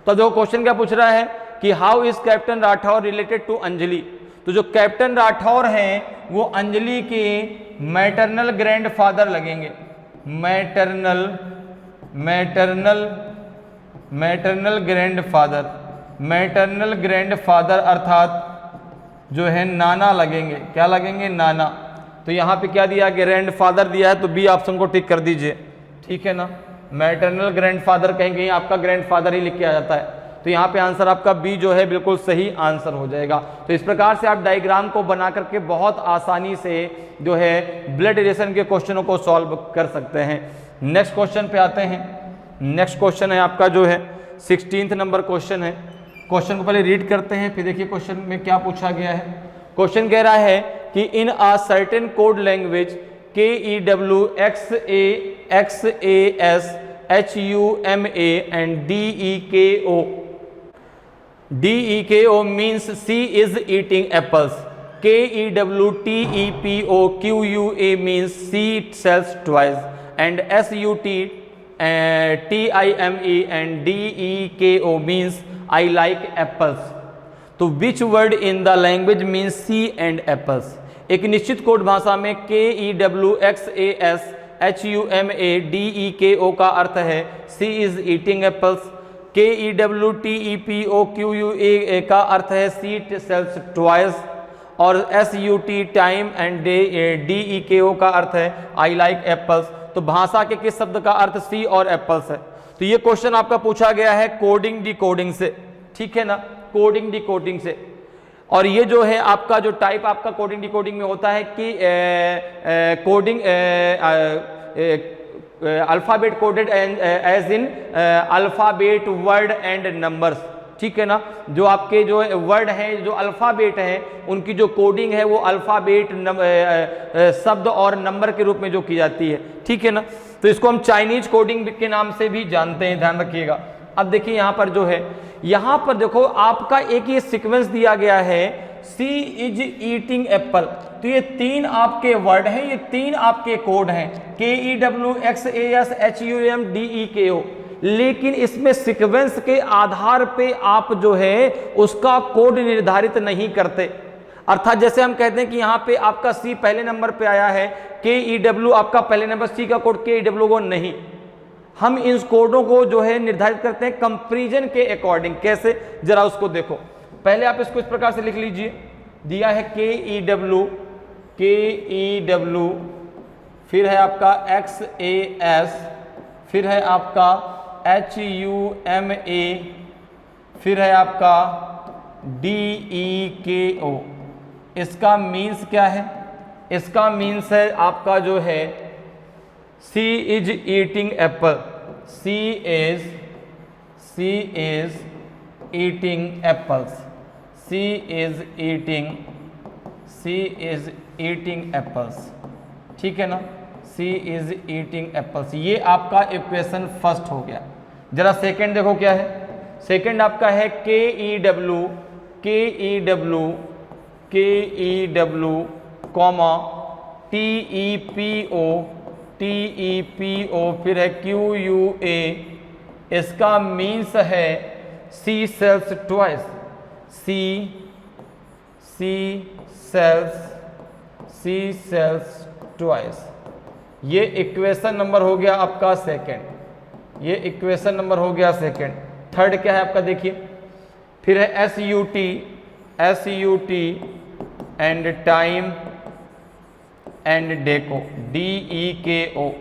तो जो क्वेश्चन क्या पूछ रहा है कि how is captain Rathore related to Anjali. तो जो कैप्टन राठौर हैं वो अंजलि के मैटरनल ग्रैंडफादर लगेंगे। मैटरनल ग्रैंडफादर अर्थात जो है नाना लगेंगे। क्या लगेंगे? नाना। तो यहाँ पे क्या दिया? ग्रैंडफादर दिया है, तो बी ऑप्शन को टिक कर दीजिए। ठीक है ना। मैटरनल ग्रैंडफादर कहेंगे, आपका ग्रैंडफादर ही लिख के आ जाता है। तो यहाँ पे आंसर आपका बी जो है बिल्कुल सही आंसर हो जाएगा। तो इस प्रकार से आप डायग्राम को बना करके बहुत आसानी से जो है ब्लड रिलेशन के क्वेश्चनों को सॉल्व कर सकते हैं। नेक्स्ट क्वेश्चन पे आते हैं। नेक्स्ट क्वेश्चन है आपका जो है 16th नंबर क्वेश्चन है। क्वेश्चन को पहले रीड करते हैं, फिर देखिए क्वेश्चन में क्या पूछा गया है। क्वेश्चन कह रहा है कि in a certain code language KEWXAXASHUMA and DEKO means C is eating apples. KEWTEPOQUA means C sells toys, and SUTTIME and DEKO means I like apples. तो which word in the language means C and apples? एक निश्चित code भाषा में KEWXASHUMADEKO का अर्थ है C is eating apples, KEWTEPOQUA का अर्थ है C sells toys, और SUT time and DEKO का अर्थ है I like apples। तो भाषा के किस शब्द का अर्थ C और एप्पल्स है? तो ये क्वेश्चन आपका पूछा गया है कोडिंग डिकोडिंग से। ठीक है ना, कोडिंग डिकोडिंग से। और ये जो है आपका जो टाइप आपका कोडिंग डिकोडिंग में होता है कि coding alphabet coded as in alphabet word and numbers. ठीक है ना, जो आपके जो वर्ड हैं जो अल्फाबेट हैं उनकी जो कोडिंग है वो अल्फाबेट शब्द और नंबर के रूप में जो की जाती है। ठीक है ना, तो इसको हम चाइनीज कोडिंग के नाम से भी जानते हैं, ध्यान रखिएगा। अब देखिए यहाँ पर जो है, यहाँ पर देखो आपका एक ये सीक्वेंस दिया गया है सी इज ईटिंग एप्पल। तो ये 3 आपके वर्ड हैं, ये 3 आपके कोड हैं KEWXASHUMDEKO। लेकिन इसमें सीक्वेंस के आधार पे आप जो है उसका कोड निर्धारित नहीं करते। अर्थात जैसे हम कहते हैं कि यहाँ पे आपका C पहले नंबर पे आया है, KEW आपका पहले नंबर C का कोड KEW को नहीं। हम इन कोडों को जो है निर्धारित करते हैं कंपैरिजन के अकॉर्डिंग। कैसे, जरा उसको देखो। पहले आप इसको इस प्रकार से लिख लीजिए, दिया है KEW, फिर है आपका XAS, फिर है आपका HUMA, फिर है आपका DEKO। इसका मीन्स क्या है? इसका मीन्स है आपका जो है C is eating apple, C is eating apples, C is eating apples, ठीक है ना, C is eating apples। ये आपका इक्वेशन फर्स्ट हो गया। जरा सेकंड देखो क्या है। सेकंड आपका है KEW, कॉमा TEPO, फिर है QUA। इसका मीन्स है C sells twice, C sells twice। ये इक्वेशन नंबर हो गया आपका सेकंड, ये इक्वेशन नंबर हो गया सेकंड। थर्ड क्या है आपका देखिए, फिर है SUT and time and deco, DEKO।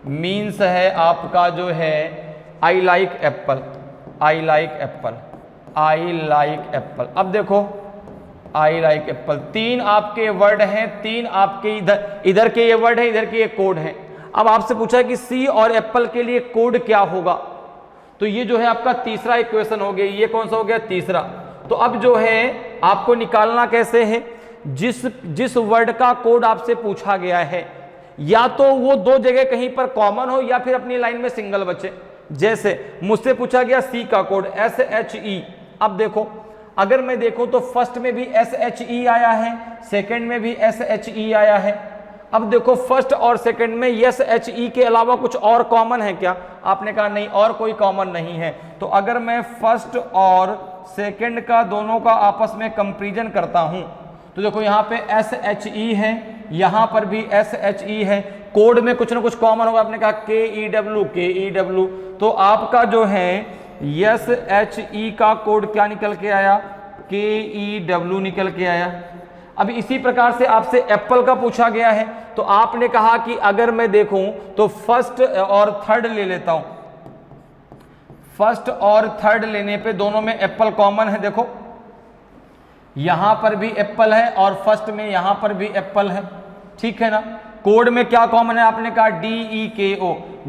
Means है आपका जो है आई लाइक एप्पल। अब देखो आई लाइक एप्पल, तीन आपके वर्ड हैं, तीन आपके इधर के ये वर्ड है, इधर के ये कोड हैं। अब आपसे पूछा है कि सी और एप्पल के लिए कोड क्या होगा, तो ये जो है आपका तीसरा इक्वेशन हो गया। ये कौन सा हो गया? तीसरा। तो अब जो है आपको निकालना कैसे है, जिस वर्ड का कोड आपसे पूछा गया है या तो वो दो जगह कहीं पर कॉमन हो या फिर अपनी लाइन में सिंगल बचे। जैसे मुझसे पूछा गया सी का कोड SHE। अब देखो अगर मैं देखूं तो फर्स्ट में भी SHE आया है, सेकंड में भी SHE आया है। अब देखो फर्स्ट और सेकंड में SHE के अलावा कुछ और कॉमन है क्या? आपने कहा नहीं, और कोई कॉमन नहीं है। तो अगर मैं फर्स्ट और सेकंड का दोनों का आपस में कंपैरिजन करता हूं तो देखो यहाँ पे SHE है, यहाँ पर भी SHE है, कोड में कुछ ना कुछ कॉमन होगा। आपने कहा KEW, तो आपका जो है SHE का कोड क्या निकल के आया? KEW निकल के आया। अब इसी प्रकार से आपसे एप्पल का पूछा गया है, तो आपने कहा कि अगर मैं देखूं तो फर्स्ट और थर्ड ले लेता हूं। फर्स्ट और थर्ड लेने पे दोनों में एप्पल कॉमन है। देखो यहां पर भी एप्पल है और फर्स्ट में यहां पर भी एप्पल है, ठीक है ना। कोड में क्या कॉमन है? आपने कहा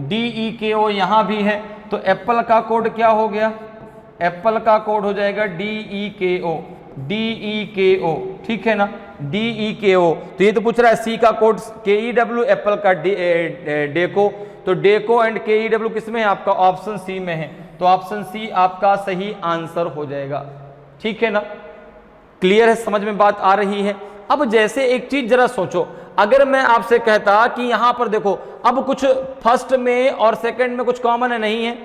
DEKO यहां भी है, तो एप्पल का कोड क्या हो गया? एप्पल का कोड हो जाएगा DEKO, ठीक है ना, DEKO। तो ये तो पूछ रहा है सी का कोड KEW, एप्पल का डेको। तो डेको एंड KEW किस में है? आपका ऑप्शन सी में है, तो ऑप्शन सी आपका सही आंसर हो जाएगा, ठीक है ना। क्लियर है, समझ में बात आ रही है। अब जैसे एक चीज जरा सोचो, अगर मैं आपसे कहता कि यहां पर देखो अब कुछ फर्स्ट में और सेकंड में कुछ कॉमन है, नहीं है।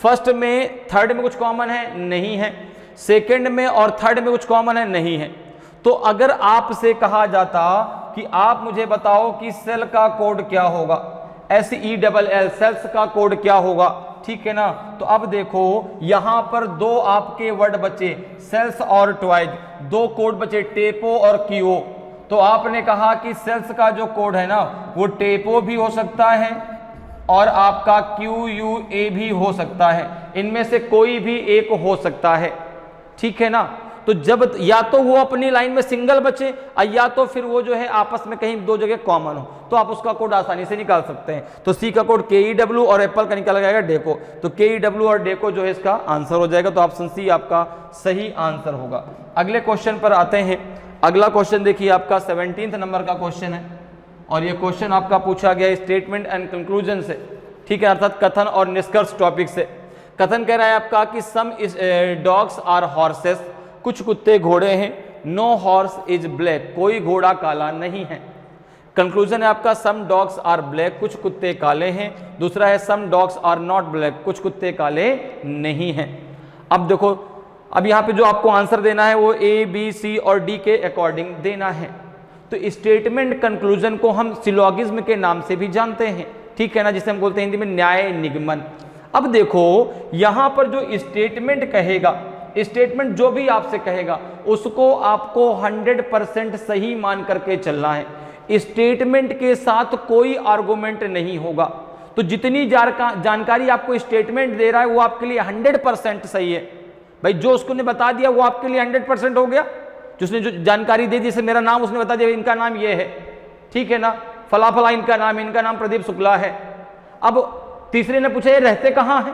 फर्स्ट में थर्ड में कुछ कॉमन है, नहीं है। सेकंड में और थर्ड में कुछ कॉमन है, नहीं है। तो अगर आपसे कहा जाता कि आप मुझे बताओ कि सेल का कोड क्या होगा, SELL, सेल्स का कोड क्या होगा, ठीक है ना। तो अब देखो यहां पर दो आपके वर्ड बचे, सेल्स और टॉयज, दो कोड बचे, टेपो और क्यूओ। तो आपने कहा कि सेल्स का जो कोड है ना वो टेपो भी हो सकता है और आपका QUA भी हो सकता है, इनमें से कोई भी एक हो सकता है, ठीक है ना। तो जब या तो वो अपनी लाइन में सिंगल बचे या तो फिर वो जो है आपस में कहीं दो जगह कॉमन हो, तो आप उसका कोड आसानी से निकाल सकते हैं। तो सी का कोड KEW और एप्पल का निकाला जाएगा डेको, तो KEW और डेको जो है इसका आंसर हो जाएगा। तो ऑप्शन सी आपका सही आंसर होगा। अगले क्वेश्चन पर आते हैं। अगला क्वेश्चन देखिए आपका 17 नंबर का क्वेश्चन है और ये क्वेश्चन आपका पूछा गया स्टेटमेंट एंड कंक्लूजन से, ठीक है, अर्थात कथन और निष्कर्ष टॉपिक से। कथन कह रहा है आपका कि सम डॉग्स आर हॉर्सेस, कुछ कुत्ते घोड़े हैं। नो हॉर्स इज ब्लैक, कोई घोड़ा काला नहीं है। कंक्लूजन है आपका सम डॉग्स आर ब्लैक, कुछ कुत्ते काले हैं। दूसरा है some dogs are not black, कुछ कुत्ते काले नहीं हैं। अब देखो अब यहाँ पे जो आपको आंसर देना है वो A, B, C और D के अकॉर्डिंग देना है। तो स्टेटमेंट कंक्लूजन को हम सिलोगिज्म के नाम से भी जानते हैं। ठीक है ना, जिसे हम बोलते हैं हिंदी में न्याय निगमन। अब देखो यहां पर जो स्टेटमेंट कहेगा, स्टेटमेंट जो भी आपसे कहेगा उसको आपको 100% सही मान करके चलना है। स्टेटमेंट के साथ कोई आर्गुमेंट नहीं होगा। तो जितनी जानकारी आपको स्टेटमेंट दे रहा है वो आपके लिए 100% सही है। भाई जो उसने बता दिया वो आपके लिए 100% हो गया। जिसने जो जानकारी दे दी, जैसे मेरा नाम उसने बता दिया इनका नाम ये है, ठीक है ना, फला फला इनका नाम प्रदीप शुक्ला है। अब तीसरे ने पूछा ये रहते कहाँ हैं,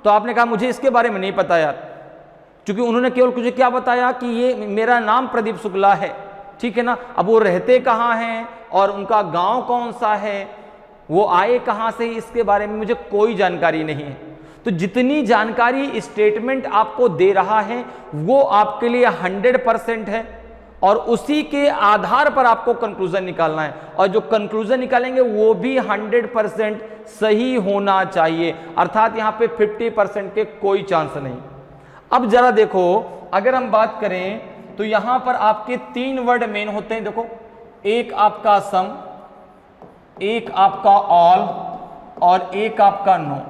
तो आपने कहा मुझे इसके बारे में नहीं पता यार, क्योंकि उन्होंने केवल मुझे क्या बताया कि ये मेरा नाम प्रदीप शुक्ला है, ठीक है ना। अब वो रहते कहाँ हैं और उनका गांव कौन सा है, वो आए कहाँ से, इसके बारे में मुझे कोई जानकारी नहीं है। तो जितनी जानकारी स्टेटमेंट आपको दे रहा है वो आपके लिए 100% है और उसी के आधार पर आपको कंक्लूजन निकालना है, और जो कंक्लूजन निकालेंगे वो भी 100% सही होना चाहिए, अर्थात यहाँ पे 50% के कोई चांस नहीं। अब जरा देखो अगर हम बात करें तो यहां पर आपके 3 वर्ड मेन होते हैं। देखो एक आपका सम, एक आपका ऑल और एक आपका नो।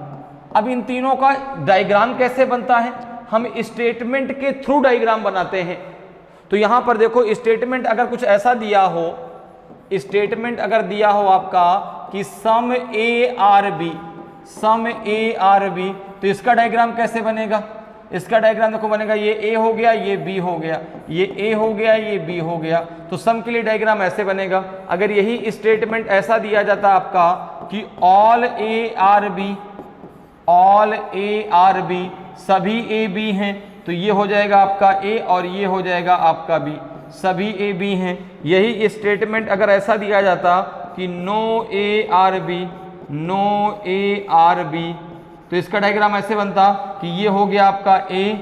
अब इन तीनों का डायग्राम कैसे बनता है, हम स्टेटमेंट के थ्रू डायग्राम बनाते हैं। तो यहां पर देखो स्टेटमेंट अगर कुछ ऐसा दिया हो, स्टेटमेंट अगर दिया हो आपका कि some A are B, some A are B, तो इसका डायग्राम कैसे बनेगा, इसका डायग्राम देखो बनेगा ये ए हो गया, ये बी हो गया, ये ए हो गया, ये बी हो गया। तो सम के लिए डायग्राम ऐसे बनेगा। अगर यही स्टेटमेंट ऐसा दिया जाता आपका कि all A are B, all A are B, सभी ए बी हैं, तो ये हो जाएगा आपका ए और ये हो जाएगा आपका बी, सभी ए बी हैं। यही स्टेटमेंट अगर ऐसा दिया जाता कि no A are B, no A are B, तो इसका डायग्राम ऐसे बनता कि ये हो गया आपका ए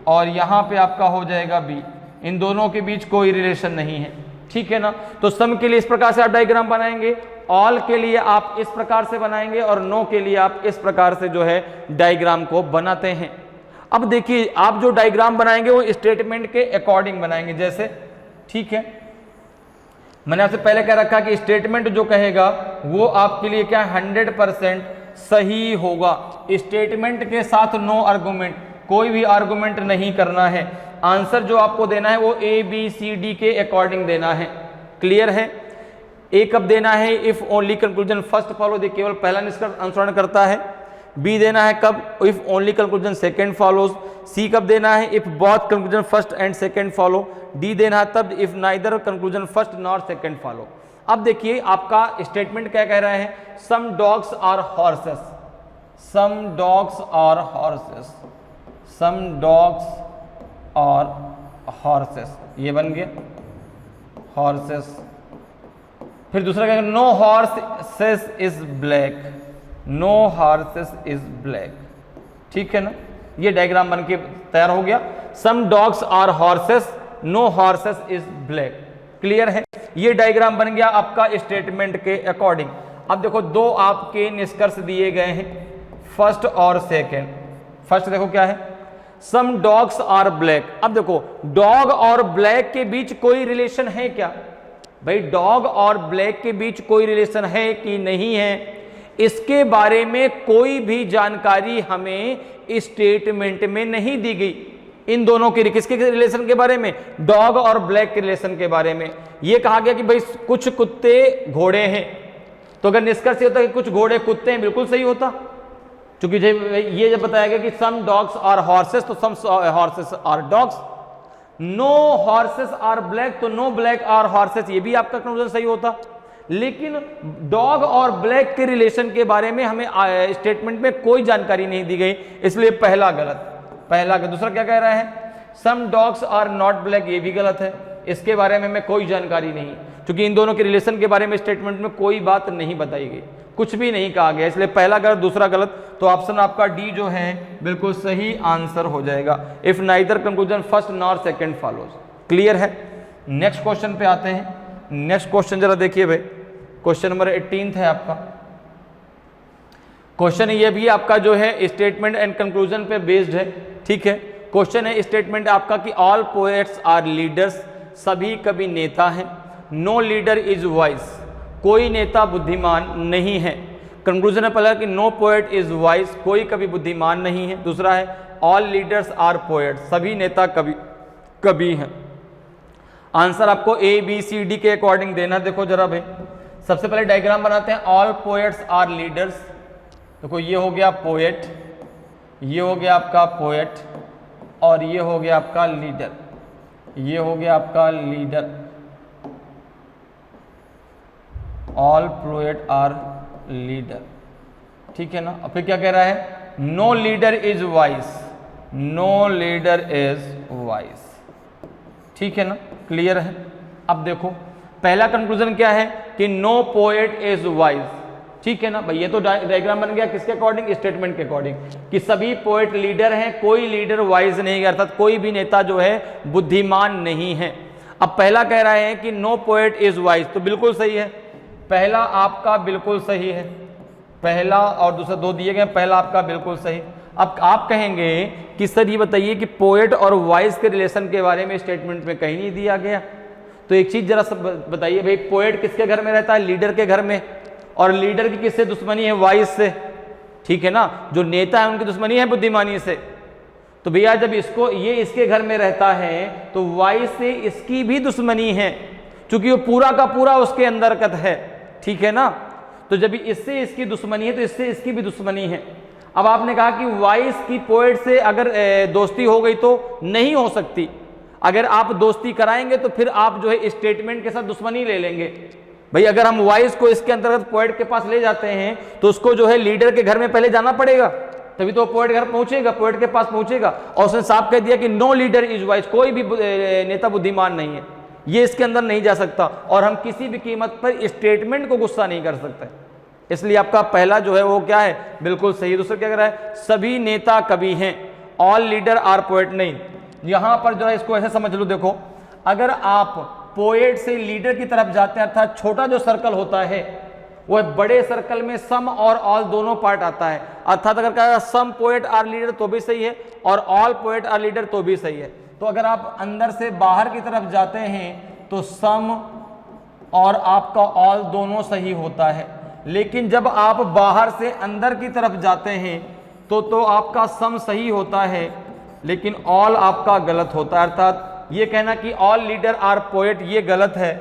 और यहाँ पे आपका हो जाएगा बी, इन दोनों के बीच कोई रिलेशन नहीं है, ठीक है ना। तो सम के लिए इस प्रकार से आप डायग्राम बनाएंगे, ऑल के लिए आप इस प्रकार से बनाएंगे और नो के लिए आप इस प्रकार से जो है डायग्राम को बनाते हैं। अब देखिए आप जो डायग्राम बनाएंगे वो स्टेटमेंट के अकॉर्डिंग बनाएंगे, जैसे ठीक है मैंने आपसे पहले कह रखा कि स्टेटमेंट जो कहेगा वो आपके लिए क्या 100% सही होगा। स्टेटमेंट के साथ नो आर्गुमेंट, कोई भी आर्गुमेंट नहीं करना है। आंसर जो आपको देना है वो ए बी सी डी के अकॉर्डिंग देना है, क्लियर है। ए कब देना है, if only conclusion first follow, केवल पहला निष्कर्ष अनुसरण करता है। बी देना है कब, if only conclusion second follows. C कब देना है, if both conclusion first and second follow. D देना है तब if neither conclusion first nor second follow. अब देखिए आपका स्टेटमेंट क्या कह रहे हैं, some dogs are horses, some dogs are horses, some dogs are horses, ये बन गया हॉर्सेस। फिर दूसरा क्या, no horses is black, no horses is black, ठीक है ना। ये डायग्राम बन के तैयार हो गया, some dogs are horses, no horses is black, clear है। ये डायग्राम बन गया आपका स्टेटमेंट के अकॉर्डिंग। अब देखो दो आपके निष्कर्ष दिए गए हैं, फर्स्ट और सेकंड। फर्स्ट देखो क्या है, सम डॉग्स आर ब्लैक। अब देखो डॉग और ब्लैक के बीच कोई रिलेशन है क्या, भाई डॉग और ब्लैक के बीच कोई रिलेशन है कि नहीं है, इसके बारे में कोई भी जानकारी हमें स्टेटमेंट में नहीं दी गई। इन दोनों के किसके रिलेशन के बारे में, डॉग और ब्लैक के रिलेशन के बारे में। यह कहा गया कि भाई कुछ कुत्ते घोड़े हैं, तो अगर निष्कर्ष होता कि कुछ घोड़े कुत्ते हैं, बिल्कुल सही होता, क्योंकि ये जब बताया गया कि सम डॉग्स आर हॉर्सेस तो some horses are dogs. No horses are black तो नो ब्लैक आर हॉर्सेस, ये भी आपका कंक्लूजन सही होता। लेकिन डॉग और ब्लैक के रिलेशन के बारे में हमें स्टेटमेंट में कोई जानकारी नहीं दी गई, इसलिए पहला गलत, पहला गलत। दूसरा क्या कह रहा है, some dogs are not black, ये भी गलत है, इसके बारे में हमें कोई जानकारी नहीं, क्योंकि इन दोनों के रिलेशन के बारे में स्टेटमेंट में कोई बात नहीं बताई गई, कुछ भी नहीं कहा गया, इसलिए पहला गलत दूसरा गलत। तो ऑप्शन आपका डी जो है बिल्कुल सही आंसर हो जाएगा, if neither conclusion first nor second follows, clear है। नेक्स्ट क्वेश्चन पे आते हैं। नेक्स्ट क्वेश्चन जरा देखिए भाई, क्वेश्चन नंबर 18 है आपका। क्वेश्चन ये भी आपका जो है स्टेटमेंट एंड कंक्लूजन पे बेस्ड है, ठीक है। क्वेश्चन है स्टेटमेंट आपका कि ऑल पोएट्स आर लीडर्स, सभी कवि नेता हैं। नो लीडर इज वाइज, कोई नेता बुद्धिमान नहीं है। कंक्लूजन है पहला कि नो पोएट इज वाइज, कोई कभी बुद्धिमान नहीं है। दूसरा है ऑल लीडर्स आर पोएट, सभी नेता कवि हैं। आंसर आपको ए बी सी डी के अकॉर्डिंग देना। देखो जरा भाई, सबसे पहले डायग्राम बनाते हैं। ऑल पोएट्स आर लीडर्स, देखो ये हो गया पोएट, ये हो गया आपका पोएट, और ये हो गया आपका लीडर, ये हो गया आपका leader. All poet are leader, ठीक है ना। अब फिर क्या कह रहा है, no leader is wise, no leader is wise, ठीक है ना, क्लियर है। अब देखो पहला कंक्लूजन क्या है कि नो पोएट इज वाइज, ठीक है ना भाई। ये तो डायग्राम बन गया किसके अकॉर्डिंग, स्टेटमेंट के अकॉर्डिंग, कि सभी पोएट लीडर हैं, कोई लीडर वाइज नहीं है, अर्थात कोई भी नेता जो है बुद्धिमान नहीं है। अब पहला कह रहा है कि नो पोएट इज वाइज, तो बिल्कुल सही है, पहला आपका बिल्कुल सही है, पहला और दूसरा दो दिए गए, पहला आपका बिल्कुल सही। अब आप कहेंगे कि सर ये बताइए कि पोएट और वाइज के रिलेशन के बारे में स्टेटमेंट में कहीं नहीं दिया गया। तो एक चीज जरा सब बताइए भाई, पोएट किसके घर में रहता है, लीडर के घर में, और लीडर की किससे दुश्मनी है, वाइज से, ठीक है ना। जो नेता है उनकी दुश्मनी है बुद्धिमानी से। तो भैया जब इसको ये इसके घर में रहता है तो वाइज से इसकी भी दुश्मनी है, क्योंकि वो पूरा का पूरा उसके अंतर्गत है, ठीक है ना। तो जब इससे इसकी दुश्मनी है तो इससे इसकी भी दुश्मनी है। अब आपने कहा कि वाइज की पोएट से अगर दोस्ती हो गई तो नहीं हो सकती, अगर आप दोस्ती कराएंगे तो फिर आप जो है स्टेटमेंट के साथ दुश्मनी ले लेंगे। भाई अगर हम वाइज को इसके अंतर्गत पोएट के पास ले जाते हैं तो उसको जो है लीडर के घर में पहले जाना पड़ेगा, तभी तो पोएट घर पहुंचेगा, पोएट के पास पहुंचेगा। और उसने साफ कह दिया कि नो लीडर इज वाइज, कोई भी नेता बुद्धिमान नहीं है, ये इसके अंदर नहीं जा सकता, और हम किसी भी कीमत पर स्टेटमेंट को गुस्सा नहीं कर सकते। इसलिए आपका पहला जो है वो क्या है, बिल्कुल सही। दूसरा क्या कह रहा है, सभी नेता कवि हैं, ऑल लीडर आर पोएट नहीं। यहां पर जो है इसको ऐसे समझ लो, देखो अगर आप पोएट से लीडर की तरफ जाते हैं, अर्थात छोटा जो सर्कल होता है वह बड़े सर्कल में सम और ऑल दोनों पार्ट आता है। अर्थात अगर कहा सम पोएट आर लीडर तो भी सही है, और ऑल पोएट आर लीडर तो भी सही है। तो अगर आप अंदर से बाहर की तरफ जाते हैं तो सम और आपका ऑल दोनों सही होता है, लेकिन जब आप बाहर से अंदर की तरफ जाते हैं तो आपका सम सही होता है, लेकिन ऑल आपका गलत होता है। अर्थात ये कहना कि ऑल लीडर आर पोएट ये गलत है।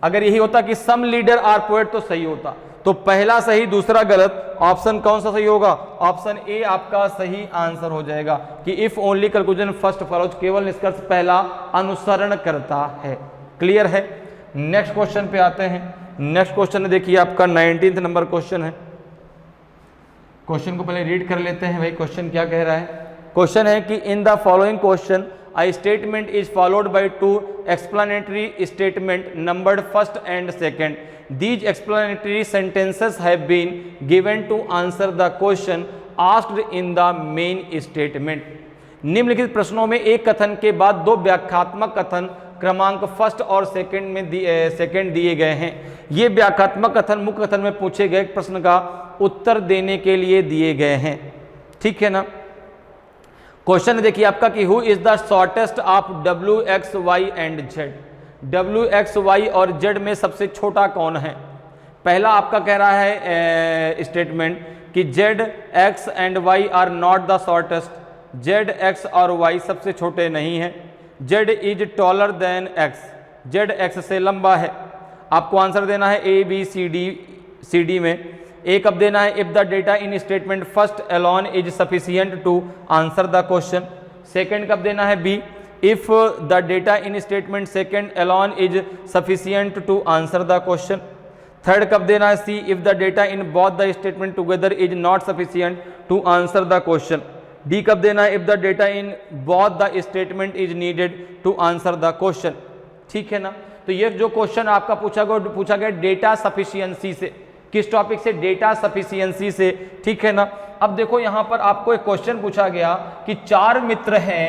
अगर यही होता कि सम लीडर आर पोएट तो सही होता। तो पहला सही दूसरा गलत, ऑप्शन कौन सा सही होगा, ऑप्शन ए आपका सही आंसर हो जाएगा कि if only conclusion first follows, केवल निष्कर्ष पहला अनुसरण करता है। क्लियर है। नेक्स्ट क्वेश्चन पे आते हैं। नेक्स्ट क्वेश्चन देखिए आपका 19 नंबर क्वेश्चन है। क्वेश्चन को पहले रीड कर लेते हैं भाई, क्वेश्चन क्या कह रहा है। क्वेश्चन है कि in the following question a statement is followed by two explanatory statement numbered first and second. These explanatory sentences have been given to answer the question asked in the main statement. निम्नलिखित प्रश्नों में एक कथन के बाद दो व्याख्यात्मक कथन क्रमांक फर्स्ट और सेकंड में सेकंड दिए गए हैं। ये व्याख्यात्मक कथन मुख्य कथन में पूछे गए प्रश्न का उत्तर देने के लिए दिए गए हैं, ठीक है ना। क्वेश्चन देखिए आपका कि who is the shortest of W X Y and Z. W X Y और जेड में सबसे छोटा कौन है। पहला आपका कह रहा है स्टेटमेंट कि Z X and Y are not the shortest, Z X और वाई सबसे छोटे नहीं हैं। Z is taller than X, Z X से लंबा है। आपको आंसर देना है ए बी सी डी में। ए कब देना है, if the data in statement first alone is sufficient to answer the question. Second कब देना है, B if the data in statement second alone is sufficient to answer the question. Third कब देना है, C if the data in both the statement together is not sufficient to answer the question. D कब देना है, if the data in both the statement is needed to answer the question, ठीक है ना। तो ये जो क्वेश्चन आपका पूछा गया डेटा सफिशिएंसी से, किस टॉपिक से, डेटा सफिशिएंसी से, ठीक है ना। अब देखो यहां पर आपको एक क्वेश्चन पूछा गया कि चार मित्र हैं,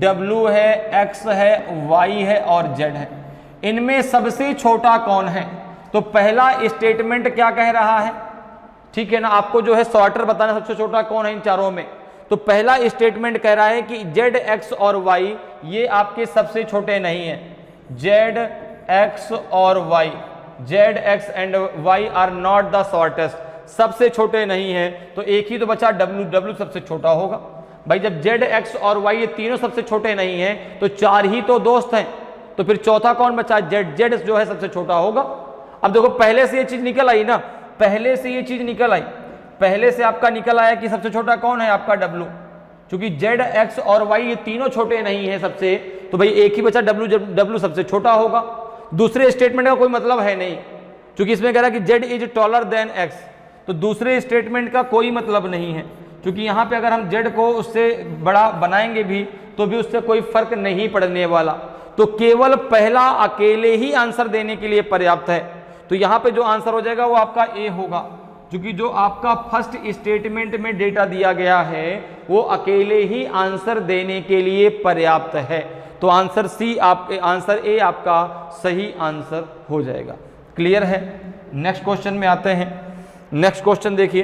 W है, X है, Y है और Z है, इनमें सबसे छोटा कौन है। तो पहला स्टेटमेंट क्या कह रहा है, ठीक है ना, आपको जो है सॉर्टर बताना सबसे छोटा कौन है इन चारों में। तो पहला स्टेटमेंट कह रहा है कि Z, X और Y ये आपके सबसे छोटे नहीं है। Z, X और Y, Z, X and Y are not the shortest, सबसे छोटे नहीं है, तो एक ही तो बचा डब्ल्यू, डब्ल्यू सबसे छोटा होगा भाई। जब जेड, एक्स और वाई ये तीनों सबसे छोटे नहीं हैं तो चार ही तो दोस्त हैं, तो फिर चौथा कौन बचा? जेड, जेड जो है सबसे छोटा होगा। अब देखो पहले से ये चीज निकल आई ना, पहले से ये चीज निकल आई, पहले से आपका निकल आया कि सबसे छोटा कौन है? आपका डब्ल्यू। क्योंकि जेड, एक्स और वाई ये तीनों छोटे नहीं है सबसे, तो भाई एक ही बचा डब्ल्यू, डब्ल्यू सबसे छोटा होगा। दूसरे स्टेटमेंट का कोई मतलब है नहीं, क्योंकि इसमें कह रहा है कि Z is taller than x, तो दूसरे स्टेटमेंट का कोई मतलब नहीं है, क्योंकि यहाँ पे अगर हम जेड को उससे बड़ा बनाएंगे भी तो भी उससे कोई फर्क नहीं पड़ने वाला। तो केवल पहला अकेले ही आंसर देने के लिए पर्याप्त है। तो यहाँ पे जो आंसर हो जाएगा वो आपका ए होगा, क्योंकि जो आपका फर्स्ट स्टेटमेंट में डेटा दिया गया है वो अकेले ही आंसर देने के लिए पर्याप्त है। तो आंसर सी, आपके आंसर ए आपका सही आंसर हो जाएगा। क्लियर है? नेक्स्ट क्वेश्चन में आते हैं। नेक्स्ट क्वेश्चन देखिए,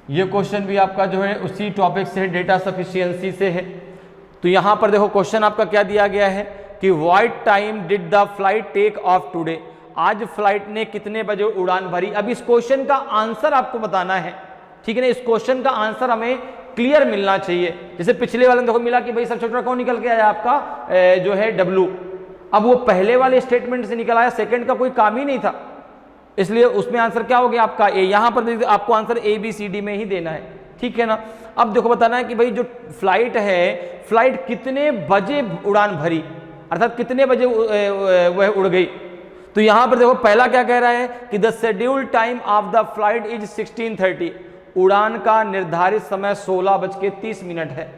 ये क्वेश्चन भी आपका जो है उसी टॉपिक से है, डेटा सफिशिएंसी से है। तो यहां पर देखो क्वेश्चन आपका क्या दिया गया है कि what time did the flight take off today, आज फ्लाइट ने कितने बजे उड़ान भरी। अब इस क्वेश्चन का आंसर आपको बताना है, ठीक है ना। इस क्वेश्चन का आंसर हमें क्लियर मिलना चाहिए। जैसे पिछले वाले में देखो मिला कि भाई सबसे छोटा कौन निकल के आया? आपका जो है डब्ल्यू। अब वो पहले वाले स्टेटमेंट से निकल आया, सेकंड का कोई काम ही नहीं था, इसलिए उसमें आंसर क्या हो गया आपका ए। यहां पर आपको answer A B C D में ही देना है, ठीक है ना। अब देखो बताना है कि भाई जो फ्लाइट है, फ्लाइट कितने बजे उड़ान भरी, अर्थात कितने बजे वह उड़ गई। तो यहां पर देखो पहला क्या कह रहा है कि the scheduled time of the flight is 16:30, उड़ान का निर्धारित समय 16:30 है।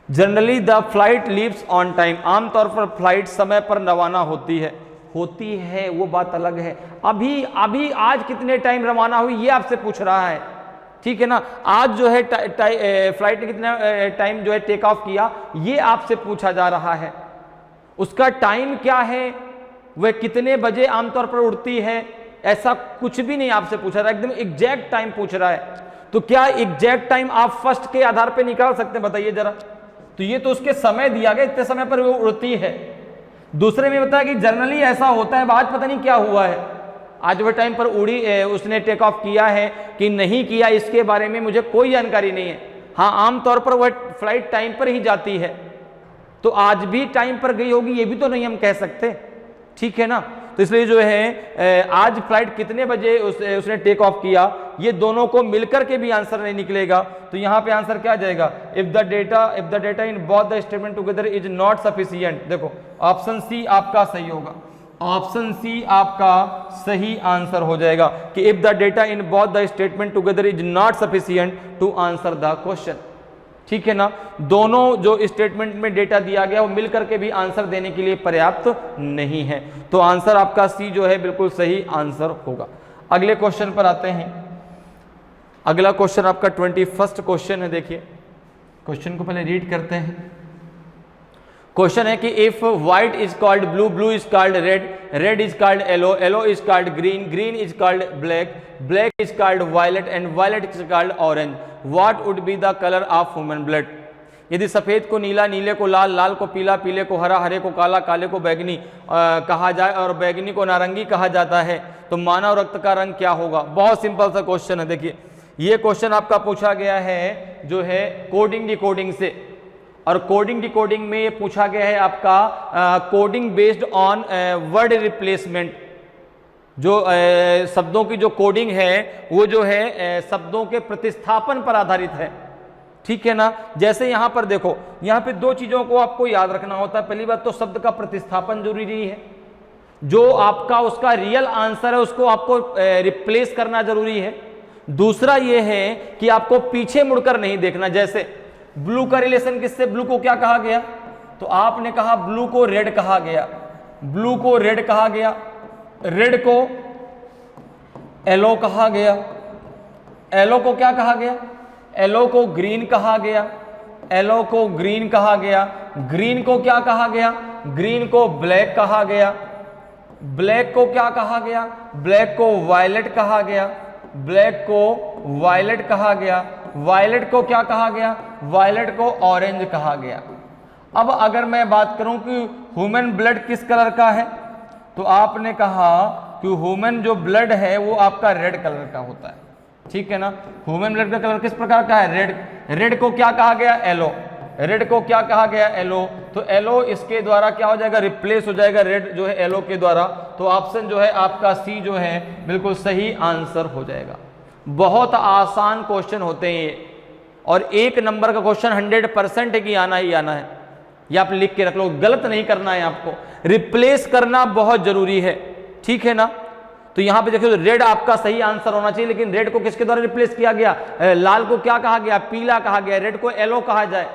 Generally the flight leaves on time, आमतौर पर फ्लाइट समय पर रवाना होती है। होती है वो बात अलग है, अभी आज कितने टाइम रवाना हुई ये आपसे पूछ रहा है, ठीक है ना। आज जो है फ्लाइट ने कितना टाइम जो है टेक ऑफ किया ये आपसे पूछा जा रहा है। उसका टाइम क्या है, वह कितने बजे आमतौर पर उड़ती है, ऐसा कुछ भी नहीं आपसे पूछा रहा है, एकदम एग्जैक्ट टाइम पूछ रहा है। तो क्या एग्जैक्ट टाइम आप फर्स्ट के आधार पर निकाल सकते हैं? बताइए जरा। तो ये तो उसके समय दिया गया, इतने समय पर वो उड़ती है। दूसरे में बताया कि जनरली ऐसा होता है, आज पता नहीं क्या हुआ है, आज वह टाइम पर उड़ी, उसने टेक ऑफ किया है कि नहीं किया इसके बारे में मुझे कोई जानकारी नहीं है। हाँ, आमतौर पर वह फ्लाइट टाइम पर ही जाती है, तो आज भी टाइम पर गई होगी ये भी तो नहीं हम कह सकते, ठीक है ना। तो इसलिए जो है आज फ्लाइट कितने बजे उसने टेक ऑफ किया, ये दोनों को मिलकर के भी आंसर नहीं निकलेगा। तो यहाँ पे आंसर क्या आ जाएगा? If the data in both the statement together is not sufficient. देखो ऑप्शन सी आपका सही होगा, ऑप्शन सी आपका सही आंसर हो जाएगा कि if the data in both the statement together is not sufficient to answer the question, ठीक है ना। दोनों जो स्टेटमेंट में डेटा दिया गया वो मिलकर के भी आंसर देने के लिए पर्याप्त नहीं है। तो आंसर आपका सी जो है बिल्कुल सही आंसर होगा। अगले क्वेश्चन पर आते हैं। अगला क्वेश्चन आपका 21st क्वेश्चन है। देखिए क्वेश्चन को पहले रीड करते हैं। क्वेश्चन है कि if white is called blue, blue is called red, red is called yellow, yellow is called green, green is called black, black is called violet and violet is called orange, what would be the colour of human blood. यदि सफेद को नीला, नीले को लाल, लाल को पीला, पीले को हरा, हरे को काला, काले को बैगनी कहा जाए और बैगनी को नारंगी कहा जाता है तो मानव रक्त का रंग क्या होगा। बहुत सिंपल सा क्वेश्चन है। देखिए ये क्वेश्चन आपका पूछा गया है जो है कोडिंग डिकोडिंग से, और कोडिंग डिकोडिंग में ये पूछा गया है आपका coding based on word replacement. जो शब्दों की जो कोडिंग है वो जो है शब्दों के प्रतिस्थापन पर आधारित है, ठीक है ना। जैसे यहां पर देखो, यहां पे दो चीजों को आपको याद रखना होता है। पहली बात तो शब्द का प्रतिस्थापन जरूरी है, जो आपका उसका रियल आंसर है उसको आपको रिप्लेस करना जरूरी है। दूसरा ये है कि आपको पीछे मुड़कर नहीं देखना। जैसे ब्लू का रिलेशन किससे, ब्लू को क्या कहा गया, तो आपने कहा ब्लू को रेड कहा गया, ब्लू को रेड कहा गया, रेड को येलो कहा गया, येलो को क्या कहा गया, येलो को ग्रीन कहा गया, येलो को ग्रीन कहा गया, ग्रीन को क्या कहा गया, ग्रीन को ब्लैक कहा गया, ब्लैक को क्या कहा गया, ब्लैक को वायलेट कहा गया, ब्लैक को वायलेट कहा गया, वायलेट को क्या कहा गया, वायलेट को ऑरेंज कहा गया। अब अगर मैं बात करूं कि ह्यूमन ब्लड किस कलर का है, तो आपने कहा कि ह्यूमन जो ब्लड है वो आपका रेड कलर का होता है, ठीक है ना। ह्यूमन ब्लड का कलर किस प्रकार का है? रेड। रेड को क्या कहा गया? येलो। रेड को क्या कहा गया? येलो। तो येलो इसके द्वारा क्या हो जाएगा? रिप्लेस हो जाएगा रेड जो है येलो के द्वारा। तो ऑप्शन जो है आपका सी जो है बिल्कुल सही आंसर हो जाएगा। बहुत आसान क्वेश्चन होते हैं ये, और 1 नंबर का क्वेश्चन 100% है कि आना ही आना है। ये आप लिख के रख लो, गलत नहीं करना है आपको, रिप्लेस करना बहुत जरूरी है, ठीक है ना। तो यहां पे देखिए रेड आपका सही आंसर होना चाहिए, लेकिन रेड को किसके द्वारा रिप्लेस किया गया? लाल को क्या कहा गया? पीला कहा गया। रेड को येलो कहा जाए,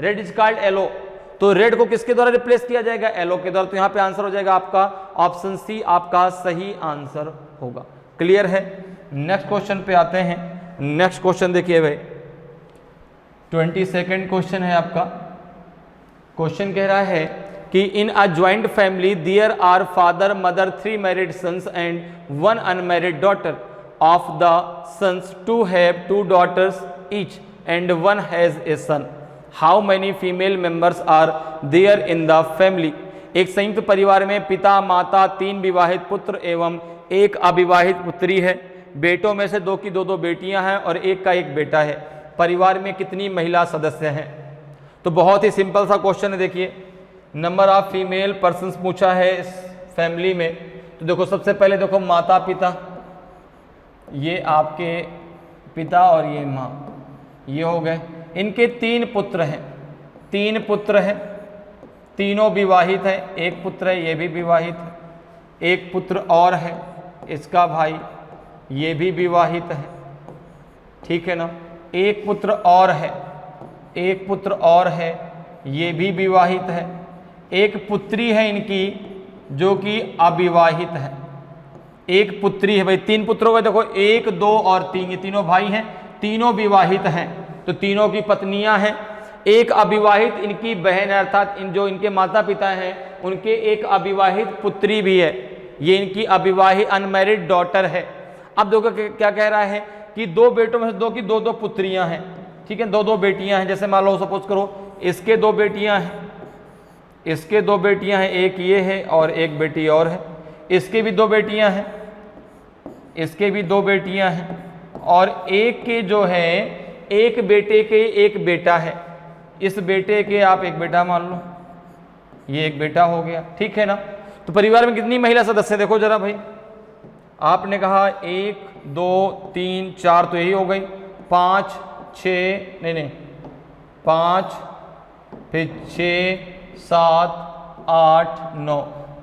रेड इज कॉल्ड येलो। तो रेड को किसके द्वारा रिप्लेस किया जाएगा? येलो के द्वारा। तो यहां पे आंसर हो जाएगा आपका ऑप्शन सी आपका सही आंसर होगा। क्लियर है? नेक्स्ट क्वेश्चन पे आते हैं। नेक्स्ट क्वेश्चन देखिए भाई, 22nd क्वेश्चन है आपका। क्वेश्चन कह रहा है कि in a joint family there are father mother 3 married sons and 1 unmarried daughter. Of the sons 2 have 2 daughters each and 1 has a son. How many female members are there in the family? एक संयुक्त परिवार में पिता माता 3 विवाहित पुत्र एवं 1 अविवाहित पुत्री है। बेटों में से 2 की 2 बेटियां हैं और 1 का 1 बेटा है। परिवार में कितनी महिला सदस्य हैं? तो बहुत ही सिंपल सा क्वेश्चन है। देखिए नंबर ऑफ फीमेल पर्सन्स पूछा है इस फैमिली में। तो देखो सबसे पहले देखो माता पिता, ये आपके पिता और ये माँ, ये हो गए। इनके 3 पुत्र हैं, 3 पुत्र हैं, तीनों विवाहित है। 1 पुत्र है, ये भी विवाहित है। 1 पुत्र और है, इसका भाई, ये भी विवाहित है, ठीक है ना। 1 पुत्र और है, 1 पुत्र और है, ये भी विवाहित है। 1 पुत्री है इनकी जो कि अविवाहित है। 1 पुत्री है भाई, 3 पुत्र हो गए। देखो 1 2 और 3, ये तीनों भाई हैं, तीनों विवाहित हैं, तो तीनों की पत्नियां हैं। 1 अविवाहित इनकी बहन है, अर्थात इन जो इनके माता पिता हैं उनके 1 अविवाहित पुत्री भी है, ये इनकी अविवाहित अनमैरिड डॉटर है। अब देखो क्या कह रहा है कि 2 बेटों में से 2 की 2 पुत्रियां हैं, ठीक है, 2 बेटियां हैं। जैसे मान लो सपोज करो इसके 2 बेटियां हैं, इसके 2 बेटियां हैं, एक ये है और एक बेटी और है। इसके भी 2 बेटियां हैं, इसके भी 2 बेटियां हैं, और एक के जो है 1 बेटे के 1 बेटा है। इस बेटे के आप 1 बेटा मान लो, ये 1 बेटा हो गया, ठीक है ना। तो परिवार में कितनी महिला सदस्य देखो जरा भाई, आपने कहा 1 2 3 4, तो यही हो गई 5 6, नहीं 5 फिर 6 7 8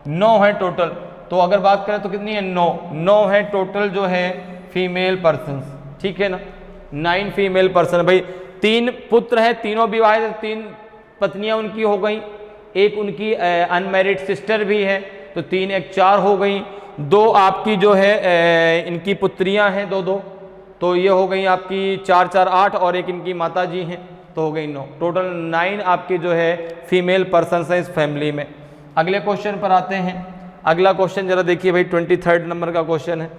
9 है टोटल। तो अगर बात करें तो कितनी है? 9 है टोटल जो है फीमेल पर्सन्स, ठीक है ना। 9 फीमेल पर्सन भाई। 3 पुत्र हैं, तीनों विवाहित, 3 पत्नियां उनकी हो गई, 1 उनकी अनमैरिड सिस्टर भी है, तो 3 1 4 हो गई। 2 आपकी जो है इनकी पुत्रियां हैं 2, तो ये हो गई आपकी 4 4 8, और 1 इनकी माता जी हैं, तो हो गई 9। टोटल 9 आपके जो है फीमेल पर्सन्स हैं इस फैमिली में। अगले क्वेश्चन पर आते हैं। अगला क्वेश्चन जरा देखिए भाई, 23rd नंबर का क्वेश्चन है।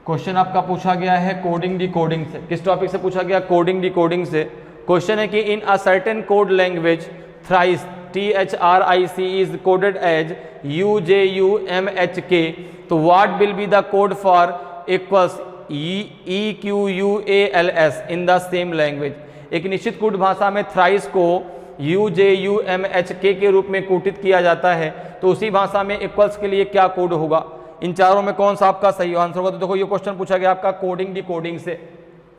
क्वेश्चन आपका पूछा गया है कोडिंग डिकोडिंग से। किस टॉपिक से पूछा गया? कोडिंग डिकोडिंग से। क्वेश्चन है कि in a certain code language thrice THRIC is coded as UJUMHK, तो what will be the code for equals EQUALS in the same language. एक निश्चित कोड भाषा में थ्राइस को UJUMHK के रूप में कोडित किया जाता है, तो उसी भाषा में इक्वल्स के लिए क्या कोड होगा? इन चारों में कौन सा आपका सही आंसर होगा? तो देखो ये क्वेश्चन पूछा गया आपका कोडिंग डिकोडिंग से।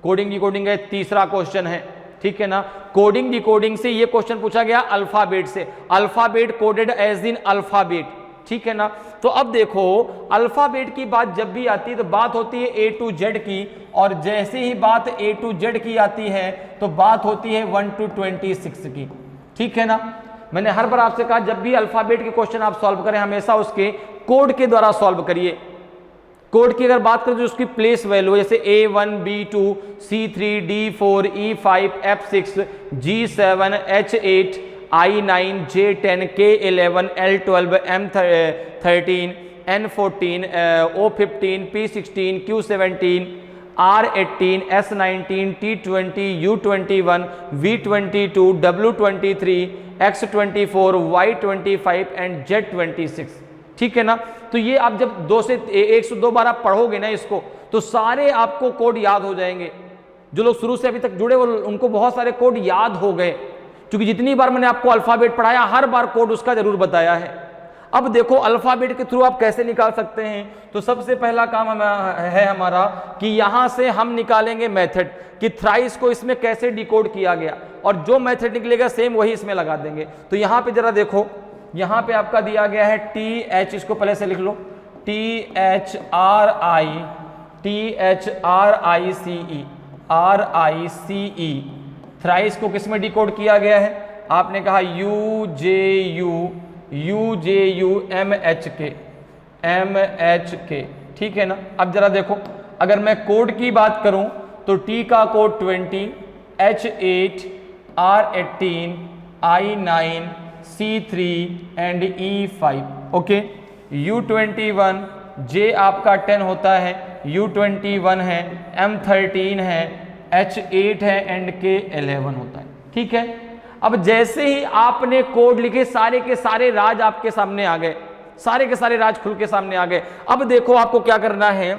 कोडिंग डिकोडिंग है, तीसरा क्वेश्चन है, ठीक है ना। कोडिंग डिकोडिंग से ये क्वेश्चन पूछा गया अल्फाबेट से। Alphabet coded as in alphabet, ठीक है ना। तो अब देखो अल्फाबेट की बात जब भी आती है तो बात होती है A to Z की, और जैसे ही बात A to Z की आती है तो बात होती है 1 to 26 की, ठीक है ना। मैंने हर बार आपसे कहा जब भी अल्फाबेट के क्वेश्चन आप सॉल्व करें हमेशा उसके कोड के द्वारा सॉल्व करिए। कोड की अगर बात करें तो उसकी प्लेस वैल्यू जैसे A1 B2 C3 D4 E5 F6 G7 H8 I9 J10 K11 L12 M13 N14 O15 P16 Q17 R18 S19 T20 U21 V22 W23 X24 Y25 and Z26। ठीक है ना। तो ये आप जब 102 बार आप पढ़ोगे ना इसको, तो सारे आपको कोड याद हो जाएंगे। जो लोग शुरू से अभी तक जुड़े वो उनको बहुत सारे कोड याद हो गए, क्योंकि जितनी बार मैंने आपको अल्फाबेट पढ़ाया हर बार कोड उसका जरूर बताया है। अब देखो अल्फाबेट के थ्रू आप कैसे निकाल सकते हैं। तो सबसे पहला काम है हमारा कि यहां से हम निकालेंगे मेथड कि थ्राइस को इसमें कैसे डिकोड किया गया, और जो मेथड निकलेगा सेम वही इसमें लगा देंगे। तो यहां पे जरा देखो, यहां पे आपका दिया गया है TH, इसको पहले से लिख लो, THRICE थ्राइस को किस में डिकोड किया गया है? आपने कहा UJU ठीक है ना। अब जरा देखो, अगर मैं कोड की बात करूं तो T का code 20, H8, R18, I9, C3 and E5। Okay, U21, J आपका 10 होता है, U21 है, M13 है, H8 है एंड K11 होता है। ठीक है, अब जैसे ही आपने कोड लिखे सारे के सारे राज आपके सामने आ गए, सारे के सारे राज खुल के सामने आ गए। अब देखो आपको क्या करना है,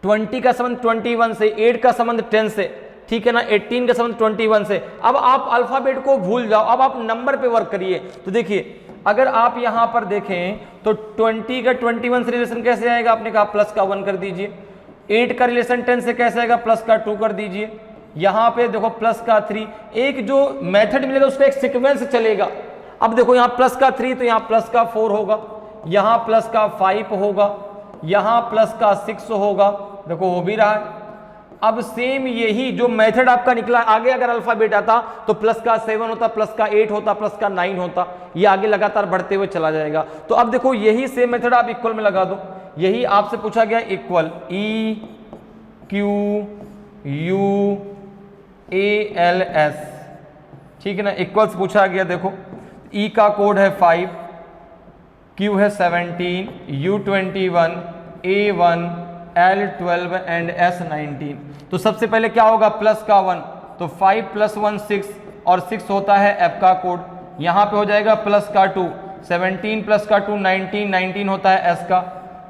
20 का संबंध 21 से, 8 का संबंध 10 से, ठीक है ना, 18 का संबंध 21 से। अब आप अल्फाबेट को भूल जाओ, अब आप नंबर पे वर्क करिए। तो देखिए अगर आप यहां पर देखें तो 20 का 21 से रिलेशन कैसे आएगा? आपने कहा प्लस का 1 कर दीजिए। 8 का रिलेशन 10 से कैसे आएगा? प्लस का 2 कर दीजिए। यहां पे देखो प्लस का 3, एक जो मेथड मिलेगा उसका एक सीक्वेंस चलेगा। अब देखो यहां प्लस का 3 तो यहां प्लस का 4 होगा, यहां प्लस का 5 होगा, यहां प्लस का 6 होगा, देखो हो भी रहा है। अब सेम यही जो मेथड आपका निकला, आगे अगर अल्फाबेट आता तो प्लस का 7 होता, प्लस का 8 होता, प्लस का 9 होता, ये आगे लगातार बढ़ते हुए चला जाएगा। तो अब देखो यही सेम मेथड आप इक्वल में लगा दो, यही आपसे पूछा गया इक्वल EQUALS, ठीक है ना, इक्वल्स पूछा गया। देखो E का कोड है 5, Q है 17, U21, A1, L12 and S19। तो सबसे पहले क्या होगा? प्लस का 1, तो 5 + 1 6 और 6 होता है F का कोड। यहाँ पे हो जाएगा प्लस का 2, 17 + का 2 19, 19 होता है S का।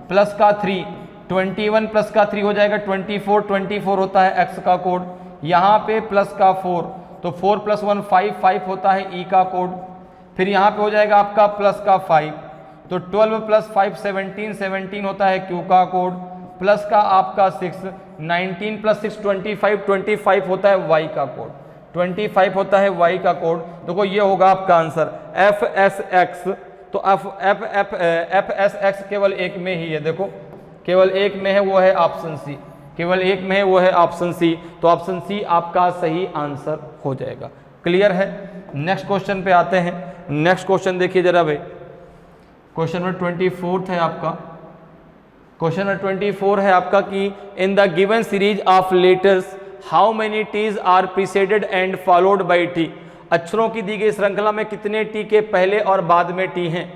प्लस का 3, 21 + का 3 हो जाएगा 24, 24 होता है X का कोड। यहाँ पे प्लस का 4, तो 4 + 1 5, 5 होता है E का कोड। फिर यहाँ पे हो जाएगा आपका प्लस का 5, तो 12 + 5 17, 17 होता है Q का कोड। प्लस का आपका 6, 19 + 6 25, 25 होता है Y का कोड, 25 होता है Y का कोड। देखो ये होगा आपका आंसर FSX। तो FSX केवल एक में ही है, देखो केवल एक में है, वो है ऑप्शन सी, केवल एक में है वो है ऑप्शन सी। तो ऑप्शन सी आपका सही आंसर हो जाएगा। क्लियर है? नेक्स्ट क्वेश्चन पे आते हैं। नेक्स्ट क्वेश्चन देखिए जरा भाई, क्वेश्चन नंबर 24 है आपका। क्वेश्चन नंबर 24 है आपका कि in the given series of letters how many T's are preceded and followed by T. अक्षरों की दी गई श्रृंखला में कितने टी के पहले और बाद में टी हैं,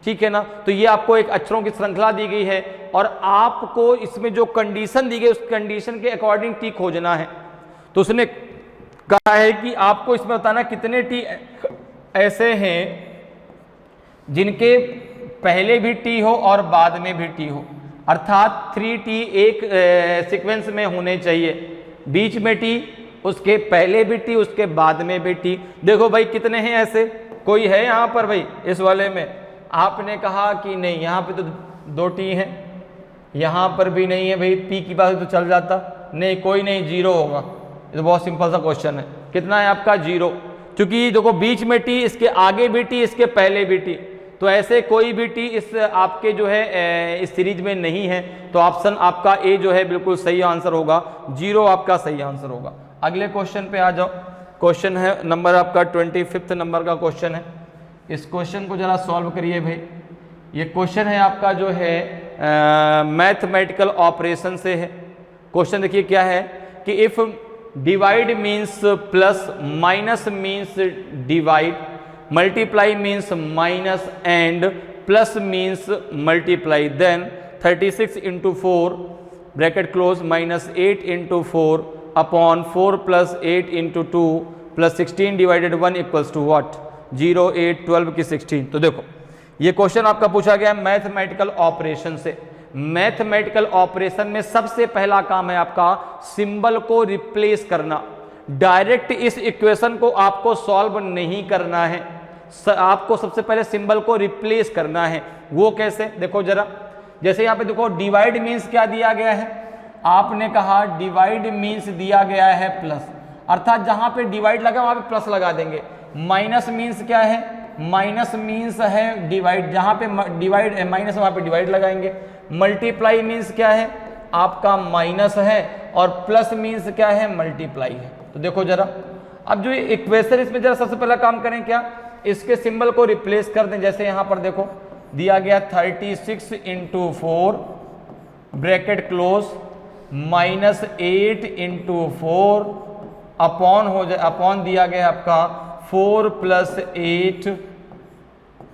ठीक है ना। तो ये आपको एक अक्षरों की श्रृंखला दी गई है और आपको इसमें जो कंडीशन दी गई उस कंडीशन के अकॉर्डिंग टी खोजना है। तो उसने कहा है कि आपको इसमें बताना कितने टी ऐसे हैं जिनके पहले भी टी हो और बाद में भी टी हो, अर्थात 3 टी एक सीक्वेंस में होने चाहिए, बीच में टी, उसके पहले भी टी, उसके बाद में भी टी। देखो भाई कितने हैं ऐसे, कोई है यहाँ पर भाई इस वाले में? आपने कहा कि नहीं, यहाँ पे तो 2 टी हैं, यहाँ पर भी नहीं है भाई, पी की बात तो चल जाता, नहीं कोई नहीं, 0 होगा। ये तो बहुत सिंपल सा क्वेश्चन है। कितना है आपका? 0, क्योंकि देखो बीच में टी, इसके आगे भी टी, इसके पहले भी टी, तो ऐसे कोई भी टी इस आपके जो है इस सीरीज में नहीं है। तो ऑप्शन आपका ए जो है बिल्कुल सही आंसर होगा, 0 आपका सही आंसर होगा। अगले क्वेश्चन पे आ जाओ। क्वेश्चन है नंबर आपका 25 नंबर का क्वेश्चन है। इस क्वेश्चन को जरा सॉल्व करिए भाई। ये क्वेश्चन है आपका जो है मैथमेटिकल ऑपरेशन से है। क्वेश्चन देखिए क्या है कि if divide means plus, minus means divide, multiply means minus and plus means multiply, then 36 × 4 bracket close -8 × 4 upon 4 + 8 × 2 + 16 / 1 = what? 0, 8, 12 की 16। तो देखो ये क्वेश्चन आपका पूछा गया है मैथमेटिकल ऑपरेशन से। मैथमेटिकल ऑपरेशन में सबसे पहला काम है आपका सिंबल को रिप्लेस करना। डायरेक्ट इस इक्वेशन को आपको सॉल्व नहीं करना है, आपको सबसे पहले सिंबल को रिप्लेस करना है। वो कैसे, देखो जरा, जैसे यहाँ पे देखो डिवाइड मीन्स क्या दिया गया है, आपने कहा डिवाइड मीन्स दिया गया है प्लस, अर्थात जहां पे डिवाइड लगा वहां पे प्लस लगा देंगे। माइनस मीन्स क्या है, माइनस मीन्स है डिवाइड, जहां पे डिवाइड माइनस वहां पे डिवाइड लगाएंगे। मल्टीप्लाई मीन्स क्या है, आपका माइनस है, और प्लस मीन्स क्या है, मल्टीप्लाई है। तो देखो जरा, अब जो इक्वेशन इसमें जरा सबसे पहला काम करें क्या, इसके सिंबल को रिप्लेस कर दें। जैसे यहां पर देखो दिया गया 36 × 4 ब्रैकेट क्लोज -8 × 4 अपॉन हो जाए, अपॉन दिया गया आपका 4 + 8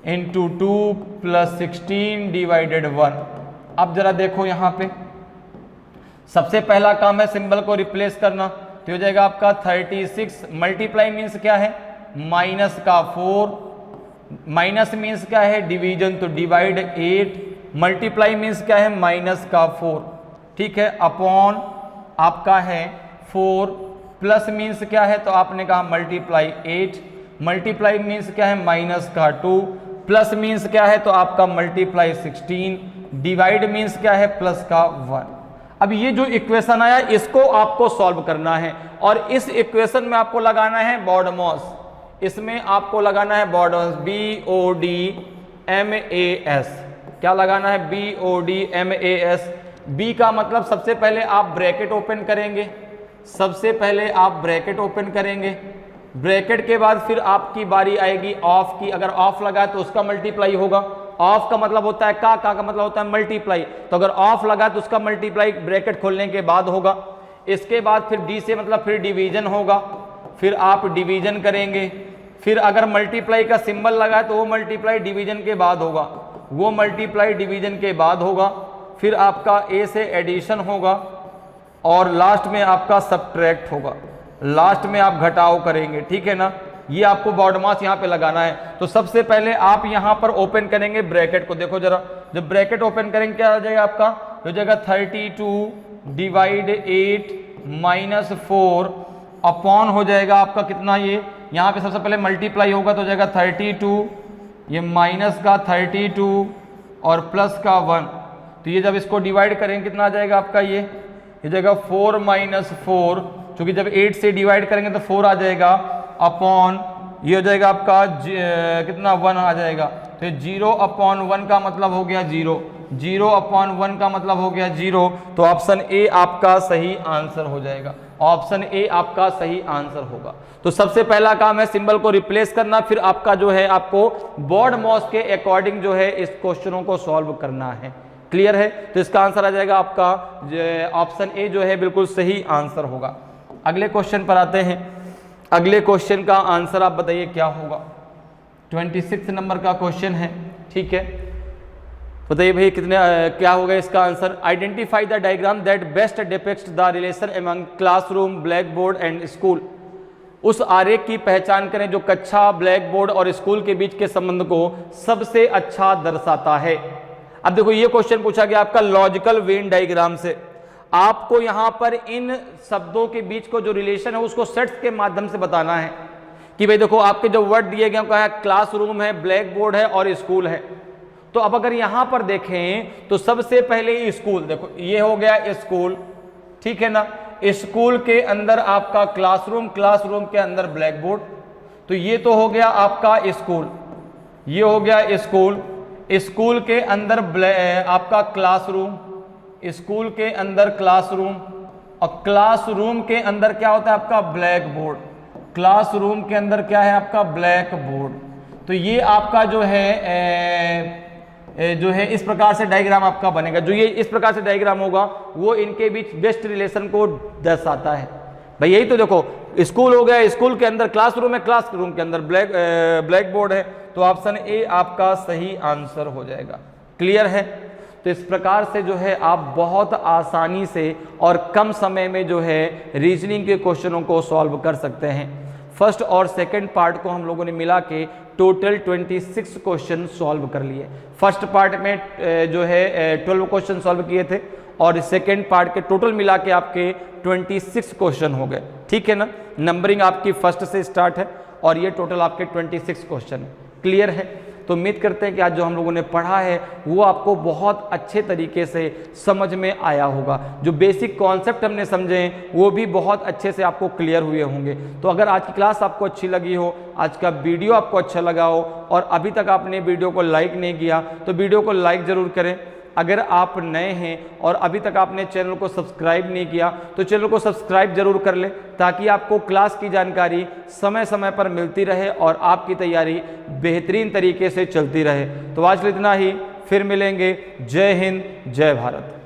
× 2 + 16 डिवाइडेड 1। अब जरा देखो यहां पे सबसे पहला काम है सिंबल को रिप्लेस करना, तो हो जाएगा आपका 36। मल्टीप्लाई मीन्स क्या है, माइनस का 4, माइनस मीन्स क्या है डिवीजन, तो डिवाइड 8। मल्टीप्लाई मीन्स क्या है, माइनस का 4, ठीक है, अपॉन आपका है 4। प्लस मीन्स क्या है, तो आपने कहा मल्टीप्लाई 8। मल्टीप्लाई मीन्स क्या है, माइनस का 2। प्लस मीन्स क्या है, तो आपका मल्टीप्लाई 16। डिवाइड मीन्स क्या है, प्लस का 1। अब ये जो इक्वेशन आया इसको आपको सॉल्व करना है, और इस इक्वेशन में आपको लगाना है BODMAS, इसमें आपको लगाना है BODMAS, BODMAS। क्या लगाना है, BODMAS। बी का मतलब सबसे पहले आप ब्रैकेट ओपन करेंगे, सबसे पहले आप ब्रैकेट ओपन करेंगे, ब्रैकेट के बाद फिर आपकी बारी आएगी ऑफ की। अगर ऑफ लगा तो उसका मल्टीप्लाई होगा, ऑफ का मतलब होता है का मतलब होता है मल्टीप्लाई, तो अगर ऑफ लगा तो उसका मल्टीप्लाई ब्रैकेट खोलने के बाद होगा। इसके बाद फिर डी से मतलब फिर डिवीजन होगा, फिर आप डिवीजन करेंगे। फिर अगर मल्टीप्लाई का सिंबल लगा तो वो मल्टीप्लाई डिवीजन के बाद होगा, वो मल्टीप्लाई डिवीजन के बाद होगा। फिर आपका ए से एडिशन होगा, और लास्ट में आपका सब्ट्रैक्ट होगा, लास्ट में आप घटाव करेंगे, ठीक है ना। ये आपको BODMAS यहाँ पे लगाना है। तो सबसे पहले आप यहाँ पर ओपन करेंगे ब्रैकेट को, देखो जरा, जब ब्रैकेट ओपन करेंगे क्या हो जाएगा आपका, हो जाएगा 32 डिवाइड 8 -4 अपॉन हो जाएगा आपका कितना, ये यहाँ पे सबसे पहले मल्टीप्लाई होगा तो हो जाएगा 32, ये माइनस का 32 और प्लस का 1। तो ये जब इसको डिवाइड करेंगे कितना आ जाएगा आपका, ये जाएगा 4 - 4, क्योंकि जब 8 से डिवाइड करेंगे तो 4 आ जाएगा, अपॉन ये हो जाएगा आपका कितना 1 आ जाएगा। तो 0/1 का मतलब हो गया 0, 0/1 का मतलब हो गया 0। तो ऑप्शन ए आपका सही आंसर हो जाएगा, ऑप्शन ए आपका सही आंसर होगा। तो सबसे पहला काम है सिंबल को रिप्लेस करना, फिर आपका जो है आपको BODMAS के अकॉर्डिंग जो है इस क्वेश्चनों को सॉल्व करना है। क्लियर है, तो इसका आंसर आ जाएगा आपका ऑप्शन ए जो है बिल्कुल सही आंसर होगा। अगले क्वेश्चन पर आते हैं। अगले क्वेश्चन का आंसर आप बताइए क्या होगा। 26 नंबर का क्वेश्चन है, ठीक है, बताइए भाई कितने क्या होगा इसका answer. Identify the diagram that best depicts the relation among classroom, black board and school. उस आरेख की पहचान करें जो कक्षा, ब्लैक बोर्ड और स्कूल के बीच के संबंध को सबसे अच्छा दर्शाता है। अब देखो ये क्वेश्चन पूछा गया आपका लॉजिकल वेन डायग्राम से। आपको यहां पर इन शब्दों के बीच को जो रिलेशन है उसको सेट्स के माध्यम से बताना है कि भाई देखो आपके जो वर्ड दिए गए हैं, क्लासरूम है, ब्लैक बोर्ड है और स्कूल है। तो अब अगर यहां पर देखें तो सबसे पहले स्कूल, देखो ये हो गया स्कूल, ठीक है ना। स्कूल के अंदर आपका क्लासरूम, क्लासरूम के अंदर ब्लैक बोर्ड, तो ये तो हो गया आपका स्कूल, ये हो गया स्कूल। स्कूल के अंदर आपका क्लासरूम, स्कूल के अंदर क्लासरूम, और क्लासरूम के अंदर क्या होता है आपका ब्लैक बोर्ड, क्लासरूम के अंदर क्या है आपका ब्लैक बोर्ड। तो ये आपका जो है इस प्रकार से डायग्राम आपका बनेगा। जो ये इस प्रकार से डायग्राम होगा वो इनके बीच बेस्ट रिलेशन को दर्शाता है। भाई यही तो देखो, स्कूल हो गया, स्कूल के अंदर क्लासरूम है, क्लासरूम के अंदर ब्लैक बोर्ड है। तो ऑप्शन ए आपका सही आंसर हो जाएगा। क्लियर है। तो इस प्रकार से जो है आप बहुत आसानी से और कम समय में जो है रीजनिंग के क्वेश्चनों को सॉल्व कर सकते हैं। फर्स्ट और सेकंड पार्ट को हम लोगों ने मिला के टोटल 26 क्वेश्चन सॉल्व कर लिए। फर्स्ट पार्ट में जो है 12 क्वेश्चन सॉल्व किए थे और सेकंड पार्ट के टोटल मिला के आपके 26 क्वेश्चन हो गए। ठीक है ना, नंबरिंग आपकी फर्स्ट से स्टार्ट है और ये टोटल आपके 26 क्वेश्चन है। क्लियर है? तो उम्मीद करते हैं कि आज जो हम लोगों ने पढ़ा है वो आपको बहुत अच्छे तरीके से समझ में आया होगा। जो बेसिक कॉन्सेप्ट हमने समझे हैं वो भी बहुत अच्छे से आपको क्लियर हुए होंगे। तो अगर आज की क्लास आपको अच्छी लगी हो, आज का वीडियो आपको अच्छा लगा हो और अभी तक आपने वीडियो को लाइक नहीं किया तो वीडियो को लाइक ज़रूर करें। अगर आप नए हैं और अभी तक आपने चैनल को सब्सक्राइब नहीं किया तो चैनल को सब्सक्राइब जरूर कर लें ताकि आपको क्लास की जानकारी समय समय पर मिलती रहे और आपकी तैयारी बेहतरीन तरीके से चलती रहे। तो आज इतना ही, फिर मिलेंगे। जय हिंद, जय भारत।